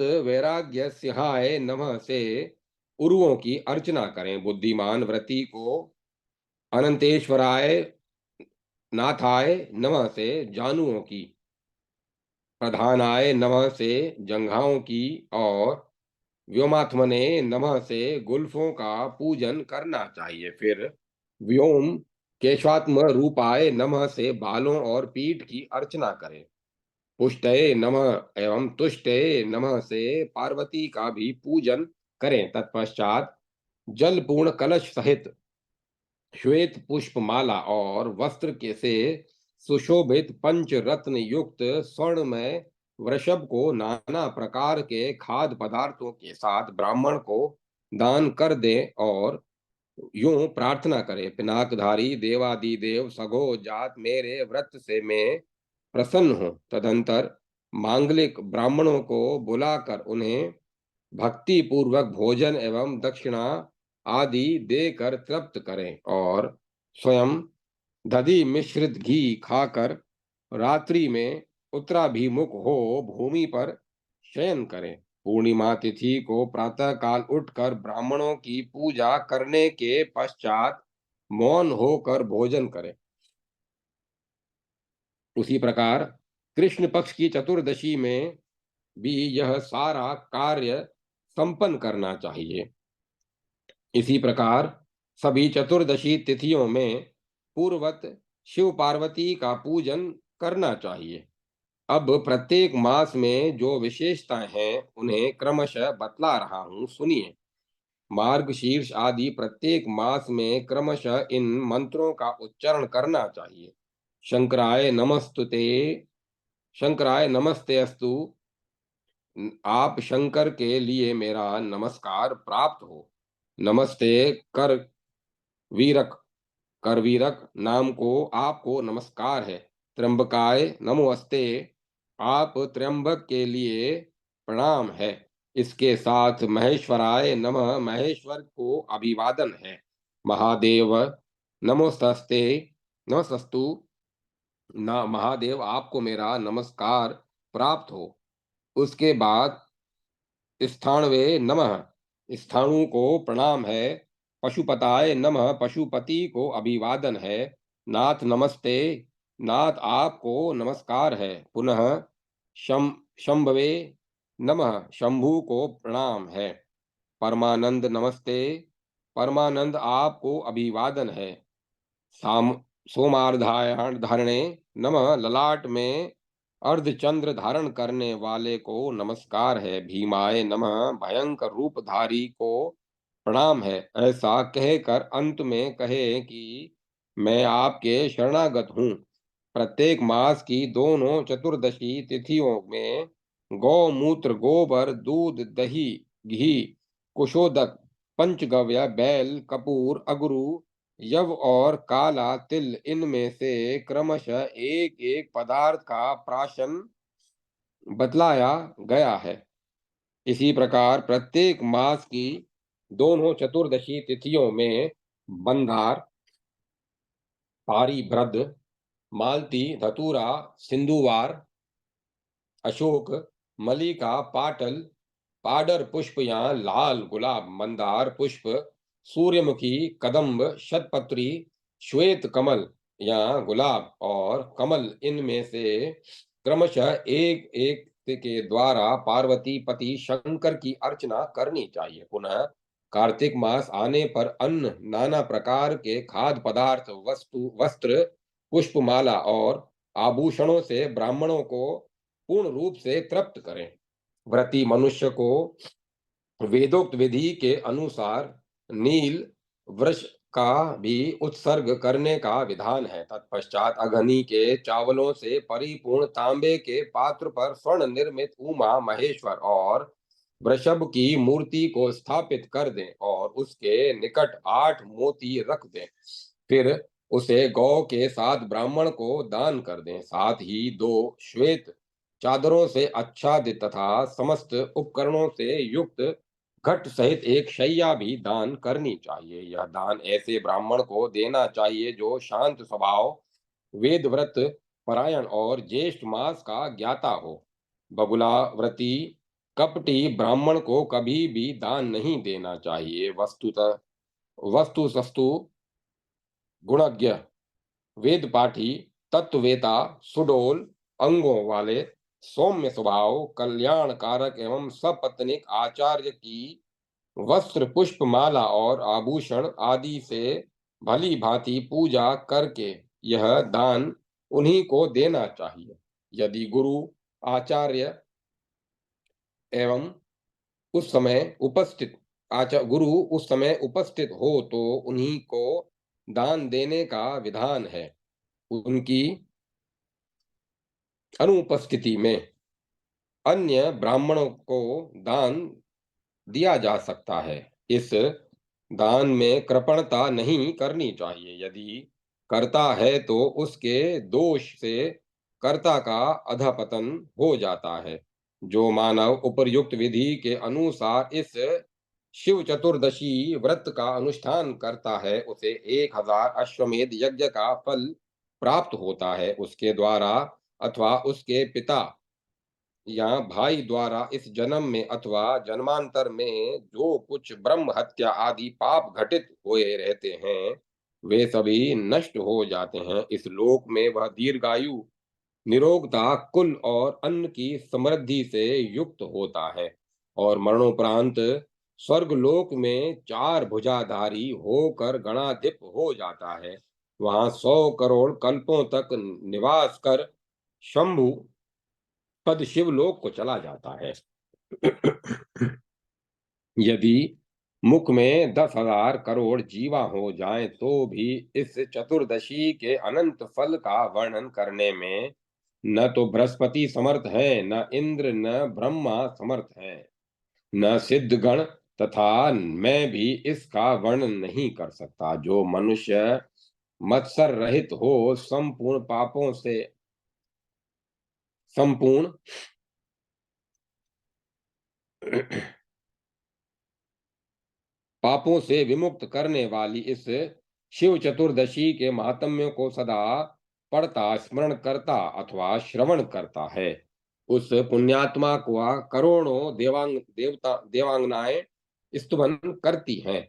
वैराग्य सिंहाय नमः से उरुओं की अर्चना करें। बुद्धिमान व्रती को अनंतेश्वराय नाथाय नमः से जानुओं की, प्रधानाय नमः से जंघाओं की और व्योमात्मने नमः से गुल्फों का पूजन करना चाहिए। फिर व्योम केशात्म रूपाय नमः से बालों और पीठ की अर्चना करें। पुष्टये नमः एवं तुष्टये नमः से पार्वती का भी पूजन करें। तत्पश्चात जलपूर्ण कलश सहित श्वेत पुष्प माला और वस्त्र के से सुशोभित पंचरत्न युक्त स्वर्णमय वृषभ को नाना प्रकार के खाद्य पदार्थों के साथ ब्राह्मण को दान कर दे और यूं प्रार्थना करे, पिनाकधारी देवादिदेव सगो जात मेरे व्रत से मैं प्रसन्न हूं। तदंतर मांगलिक ब्राह्मणों को बुलाकर उन्हें भक्ति पूर्वक भोजन एवं दक्षिणा आदि देकर तृप्त करें और स्वयं दधि मिश्रित घी खाकर रात्रि में उत्तराभिमुख हो भूमि पर शयन करें। पूर्णिमा तिथि को प्रातः काल उठकर ब्राह्मणों की पूजा करने के पश्चात मौन होकर भोजन करें। उसी प्रकार कृष्ण पक्ष की चतुर्दशी में भी यह सारा कार्य संपन्न करना चाहिए। इसी प्रकार सभी चतुर्दशी तिथियों में पूर्वत शिव पार्वती का पूजन करना चाहिए। अब प्रत्येक मास में जो विशेषताएं हैं उन्हें क्रमशः बतला रहा हूं, सुनिए। मार्गशीर्ष आदि प्रत्येक मास में क्रमशः इन मंत्रों का उच्चारण करना चाहिए। शंकराय नमस्तुते, शंकराय नमस्ते अस्तु, आप शंकर के लिए मेरा नमस्कार प्राप्त हो। नमस्ते कर वीरक, करवीरक नाम को आपको नमस्कार है। त्र्यंबकाय नमोस्ते, आप त्र्यंबक के लिए प्रणाम है। इसके साथ महेश्वराय नमः, महेश्वर को अभिवादन है। महादेव नमोस्तस्ते, नमस्तस्तु, ना महादेव आपको मेरा नमस्कार प्राप्त हो। उसके बाद स्थाणवे नमः, स्थाणु को प्रणाम है। पशुपताय नमः, पशुपति को अभिवादन है। नाथ नमस्ते, नाथ आपको नमस्कार है। पुनः शंभवे नमः, शंभु को प्रणाम है। परमानंद नमस्ते, परमानंद आपको अभिवादन है। साम सोमार्धायण धारणे नमः, ललाट में अर्धचंद्र धारण करने वाले को नमस्कार है। भीमाय नमः, भयंकर रूपधारी को प्रणाम है। ऐसा कहकर अंत में कहे कि मैं आपके शरणागत हूँ। प्रत्येक मास की दोनों चतुर्दशी तिथियों में गौमूत्र, गोबर, दूध, दही, घी, कुशोदक, पंचगव्य, बैल, कपूर, अगरू, यव और काला तिल, इनमें से क्रमशः एक एक पदार्थ का प्राशन बतलाया गया है। इसी प्रकार प्रत्येक मास की दोनों चतुर्दशी तिथियों में बंधार, पारिभ्रद, मालती, धतूरा, सिंधुवार, अशोक, मलिका, पाटल, पाडर पुष्प या लाल गुलाब, मंदार पुष्प, सूर्यमुखी, कदम्ब, शतपत्री, श्वेत कमल या गुलाब और कमल, इनमें से क्रमशः एक एक के द्वारा पार्वती पति शंकर की अर्चना करनी चाहिए। पुनः कार्तिक मास आने पर अन्न, नाना प्रकार के खाद्य पदार्थ, वस्तु, वस्त्र, पुष्पमाला और आभूषणों से ब्राह्मणों को पूर्ण रूप से तृप्त करें। व्रती मनुष्य को वेदोक्त विधि के अनुसार नील वृष का भी उत्सर्ग करने का विधान है। तत्पश्चात अग्नि के चावलों से परिपूर्ण तांबे के पात्र पर स्वर्ण निर्मित उमा महेश्वर और वृषभ की मूर्ति को स्थापित कर दें और उसके निकट 8 मोती रख दें। फिर उसे गौ के साथ ब्राह्मण को दान कर दें। साथ ही 2 श्वेत चादरों से आच्छादित तथा समस्त उपकरणों से युक्त घट सहित एक शैया भी दान करनी चाहिए। यह दान ऐसे ब्राह्मण को देना चाहिए जो शांत स्वभाव, वेद व्रत परायण और ज्येष्ठ मास का ज्ञाता हो। बगुला व्रती कपटी ब्राह्मण को कभी भी दान नहीं देना चाहिए। वस्तु सस्तु गुणज्ञ, वेद पाठी, तत्ववेता, सुडोल अंगों वाले, सौम्य स्वभाव, कल्याणकारक एवं सपत्निक आचार्य की वस्त्र, पुष्प माला और आभूषण आदि से भली भांति पूजा करके यह दान उन्हीं को देना चाहिए। यदि गुरु, आचार्य एवं उस समय उपस्थित गुरु उस समय उपस्थित हो तो उन्हीं को दान देने का विधान है। उनकी अनुपस्थिति में अन्य ब्राह्मणों को दान दिया जा सकता है। इस दान में कृपणता नहीं करनी चाहिए। यदि करता है तो उसके दोष से कर्ता का अधपतन हो जाता है। जो मानव उपर्युक्त विधि के अनुसार इस शिव चतुर्दशी व्रत का अनुष्ठान करता है, उसे 1000 अश्वमेध यज्ञ का फल प्राप्त होता है। उसके द्वारा अथवा उसके पिता या भाई द्वारा इस जन्म में अथवा जन्मांतर में जो कुछ ब्रह्म हत्या आदि पाप घटित हुए रहते हैं, वे सभी नष्ट हो जाते हैं। इस लोक में वह दीर्घायु, निरोगता, कुल और अन्न की समृद्धि से युक्त होता है और मरणोपरांत स्वर्गलोक में 4 भुजाधारी होकर गणाधिप हो जाता है। वहां 100 करोड़ कल्पों तक निवास कर शंभु पद शिवलोक को चला जाता है। यदि मुख में 10,000 करोड़ जीवा हो जाएं तो भी इस चतुर्दशी के अनंत फल का वर्णन करने में न तो बृहस्पति समर्थ है, न इंद्र, न ब्रह्मा समर्थ है, न सिद्धगण, तथा मैं भी इसका वर्णन नहीं कर सकता। जो मनुष्य मत्सर रहित हो, संपूर्ण पापों से संपूर्ण पापों से विमुक्त करने वाली इस शिव चतुर्दशी के महात्म्य को सदा पढ़ता, स्मरण करता अथवा श्रवण करता है, उस पुण्यात्मा को करोड़ों देवांगनाएं स्तुवन करती हैं।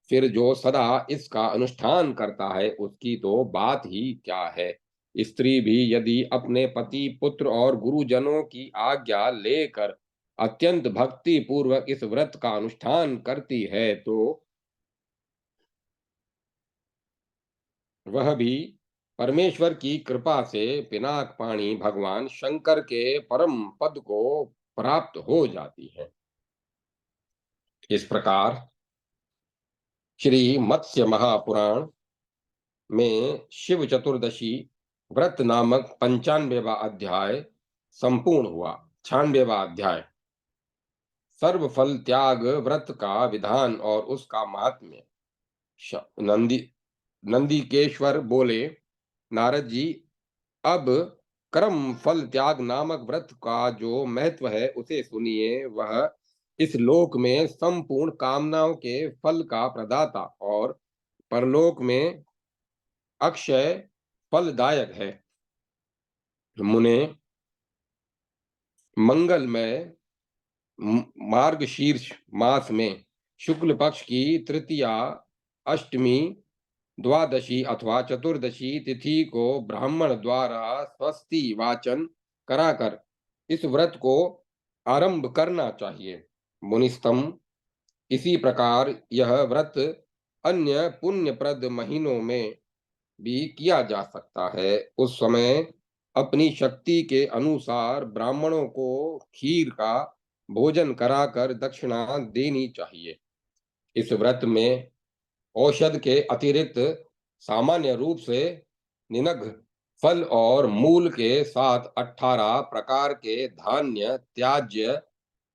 फिर जो सदा इसका अनुष्ठान करता है, उसकी तो बात ही क्या है। स्त्री भी यदि अपने पति, पुत्र और गुरुजनों की आज्ञा लेकर अत्यंत भक्ति पूर्वक इस व्रत का अनुष्ठान करती है, तो वह भी परमेश्वर की कृपा से पिनाक पाणी भगवान शंकर के परम पद को प्राप्त हो जाती है। इस प्रकार श्री मत्स्य महापुराण में शिव चतुर्दशी व्रत नामक 95वां अध्याय संपूर्ण हुआ। 96वां अध्याय सर्व फल त्याग व्रत का विधान और उसका महात्म्य। नंदी नंदीकेश्वर बोले, नारद जी, अब कर्म फल त्याग नामक व्रत का जो महत्व है उसे सुनिए। वह इस लोक में संपूर्ण कामनाओं के फल का प्रदाता और परलोक में अक्षय फलदायक है। मुने मंगलमय मार्गशीर्ष मास में शुक्ल पक्ष की तृतीया, अष्टमी, द्वादशी अथवा चतुर्दशी तिथि को ब्राह्मण द्वारा स्वस्ति वाचन कराकर इस व्रत को आरंभ करना चाहिए। मुनिस्तम, इसी प्रकार यह व्रत अन्य पुण्यप्रद महीनों में भी किया जा सकता है। उस समय अपनी शक्ति के अनुसार ब्राह्मणों को खीर का भोजन कराकर दक्षिणा देनी चाहिए। इस व्रत में औषध के अतिरिक्त सामान्य रूप से निनघ फल और मूल के साथ 18 प्रकार के धान्य त्याज्य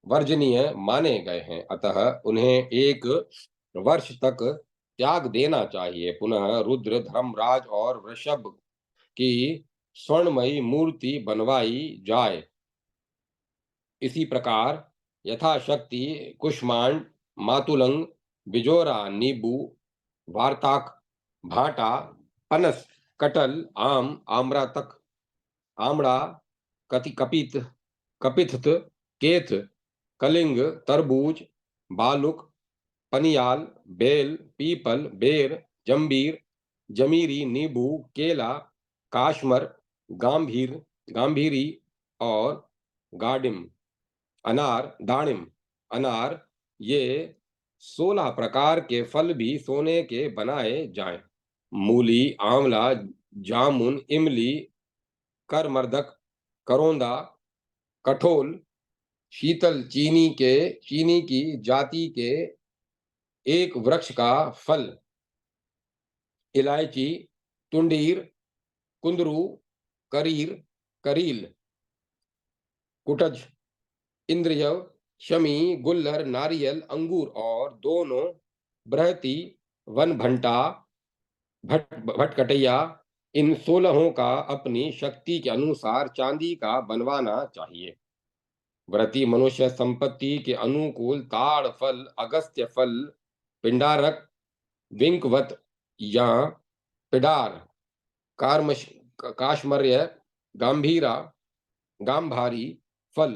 वर्जनीय माने गए हैं, अतः उन्हें 1 वर्ष तक त्याग देना चाहिए। पुनः रुद्र, धर्मराज और वृषभ की स्वर्णमयी मूर्ति बनवाई जाए। इसी प्रकार यथाशक्ति कुष्मांड, मातुलंग, बिजोरा, नींबू, वार्ताक, भाटा, पनस, कटल, आम, आम्रतक, आमड़ा, कति कपित कपित्थ, केथ, कलिंग, तरबूज, बालुक, पनियाल, बेल, पीपल, बेर, जंबीर, जमीरी, नींबू, केला, काश्मर, गांभीर गांभीरी और गाडिम, दानिम, अनार, ये 16 प्रकार के फल भी सोने के बनाए जाएं। मूली, आंवला, जामुन, इमली, करमर्दक, करौंदा, कठोल, शीतल, चीनी की जाति के एक वृक्ष का फल, इलायची, तुंडीर, कुंदरू, करीर, करील, कुटज, इंद्रिय, शमी, गुल्लर, नारियल, अंगूर और दोनों बृहति, वन भंटा, भटकटैया, इन 16 का अपनी शक्ति के अनुसार चांदी का बनवाना चाहिए। व्रती मनुष्य संपत्ति के अनुकूल ताड़ फल, अगस्त्य फल, पिंडारक, विंकवत या पिडार, कार्मश काश्मर्य, गांभीरा, गांभारी फल,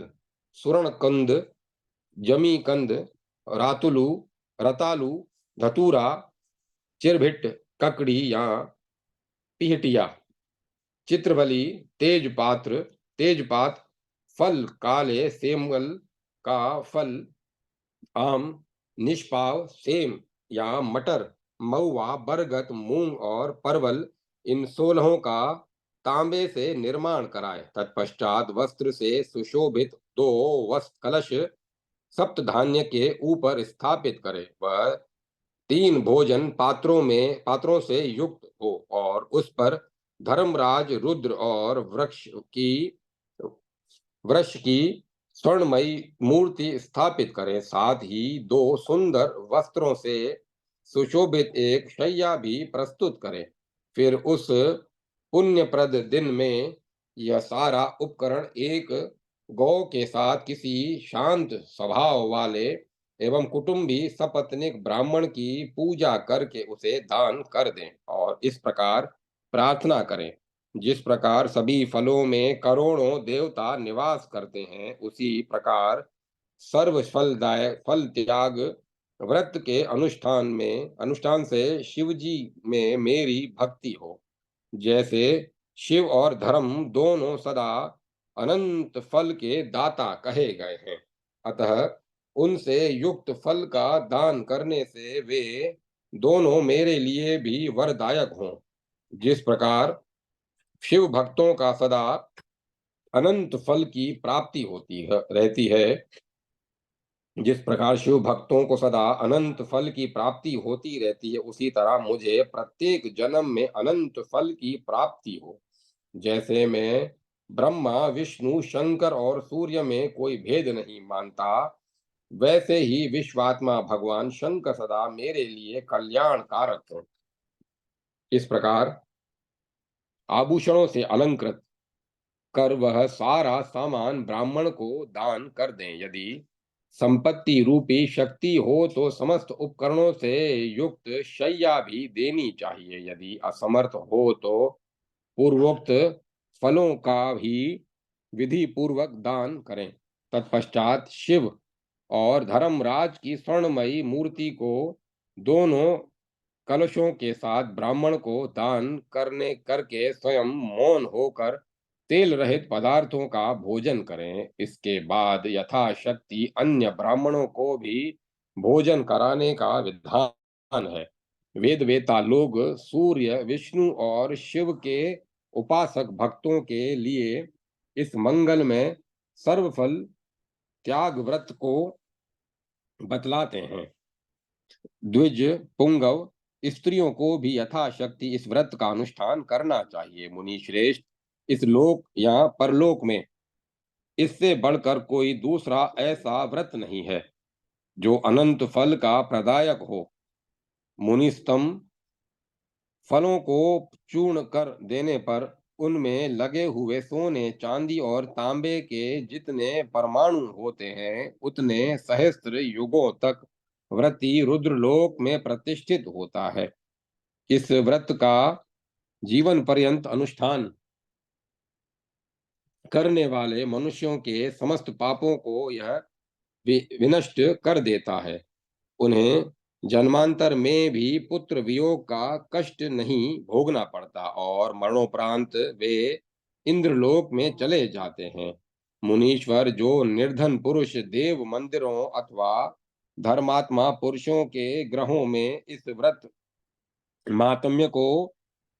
सुवर्णकंद, जमीकंद, रातुलु, रतालु, धतूरा, चिरभिट, ककड़ी या पिहटिया, चित्रबली, तेजपात, फल, काले सेमल का फल, आम, निष्पाव, सेम या मटर, महुआ, बरगद, मूंग और परवल, इन 16 का तांबे से निर्माण कराए। तत्पश्चात वस्त्र से सुशोभित 2 वस्त्र कलश सप्त धान्य के ऊपर स्थापित करे। वह 3 भोजन पात्रों से युक्त हो और उस पर धर्मराज रुद्र और वृक्ष की स्वर्णमयी मूर्ति स्थापित करें। साथ ही 2 सुंदर वस्त्रों से सुशोभित एक शैया भी प्रस्तुत करें। फिर उस पुण्यप्रद दिन में यह सारा उपकरण एक गौ के साथ किसी शांत स्वभाव वाले एवं कुटुंबी सपत्नीक ब्राह्मण की पूजा करके उसे दान कर दें और इस प्रकार प्रार्थना करें। जिस प्रकार सभी फलों में करोड़ों देवता निवास करते हैं, उसी प्रकार सर्व फलदायक फल त्याग व्रत के अनुष्ठान से शिव जी में मेरी भक्ति हो। जैसे शिव और धर्म दोनों सदा अनंत फल के दाता कहे गए हैं, अतः उनसे युक्त फल का दान करने से वे दोनों मेरे लिए भी वरदायक हों। जिस प्रकार शिव भक्तों का सदा अनंत फल की प्राप्ति रहती है, जिस प्रकार शिव भक्तों को सदा अनंत फल की प्राप्ति होती रहती है, उसी तरह मुझे प्रत्येक जन्म में अनंत फल की प्राप्ति हो। जैसे मैं ब्रह्मा, विष्णु, शंकर और सूर्य में कोई भेद नहीं मानता, वैसे ही विश्वात्मा भगवान शंकर सदा मेरे लिए कल्याण कारक है। इस प्रकार आभूषणों से अलंकृत कर वह सारा सामान ब्राह्मण को दान कर दें। यदि संपत्ति रूपी शक्ति हो तो समस्त उपकरणों से युक्त शैया भी देनी चाहिए। यदि असमर्थ हो तो पूर्वोक्त फलों का भी विधि पूर्वक दान करें। तत्पश्चात शिव और धर्मराज की स्वर्णमयी मूर्ति को दोनों कलशों के साथ ब्राह्मण को दान करके स्वयं मौन होकर तेल रहित पदार्थों का भोजन करें। इसके बाद यथाशक्ति अन्य ब्राह्मणों को भी भोजन कराने का विधान है। वेद वेता लोग सूर्य, विष्णु और शिव के उपासक भक्तों के लिए इस मंगल में सर्वफल त्याग व्रत को बतलाते हैं। द्विज, पुंगव स्त्रियों को भी यथाशक्ति इस व्रत का अनुष्ठान करना चाहिए। मुनि श्रेष्ठ, इस लोक या परलोक में इससे बढ़कर कोई दूसरा ऐसा व्रत नहीं है जो अनंत फल का प्रदायक हो। मुनिस्तम फलों को चूर्ण कर देने पर उनमें लगे हुए सोने, चांदी और तांबे के जितने परमाणु होते हैं, उतने सहस्त्र युगों तक व्रती रुद्रलोक में प्रतिष्ठित होता है। इस व्रत का जीवन पर्यंत अनुष्ठान करने वाले मनुष्यों के समस्त पापों को यह विनष्ट कर देता है। उन्हें जन्मांतर में भी पुत्र वियोग का कष्ट नहीं भोगना पड़ता और मरणोपरांत वे इंद्रलोक में चले जाते हैं। मुनीश्वर जो निर्धन पुरुष देव मंदिरों अथवा धर्मात्मा पुरुषों के ग्रहों में इस व्रत मातम्य को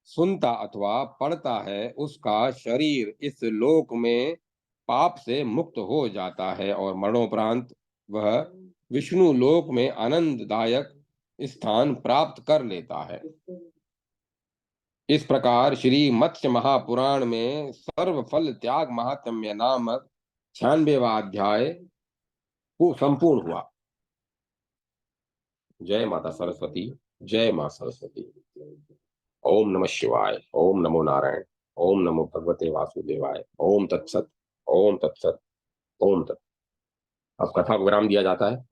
सुनता अथवा पढ़ता है, उसका शरीर इस लोक में पाप से मुक्त हो जाता है और मरणोपरांत वह विष्णु लोक में आनंददायक स्थान प्राप्त कर लेता है। इस प्रकार श्री मत्स्य महापुराण में सर्व फल त्याग महात्म्य नामक 96वां अध्याय को संपूर्ण हुआ। जय माता सरस्वती। जय मां सरस्वती। ओम नमः शिवाय। ओम नमो नारायण। ओम नमो भगवते वासुदेवाय। ओम तत्सत। ओम तत्सत। ओम तत्सत। अब कथा को विराम दिया जाता है।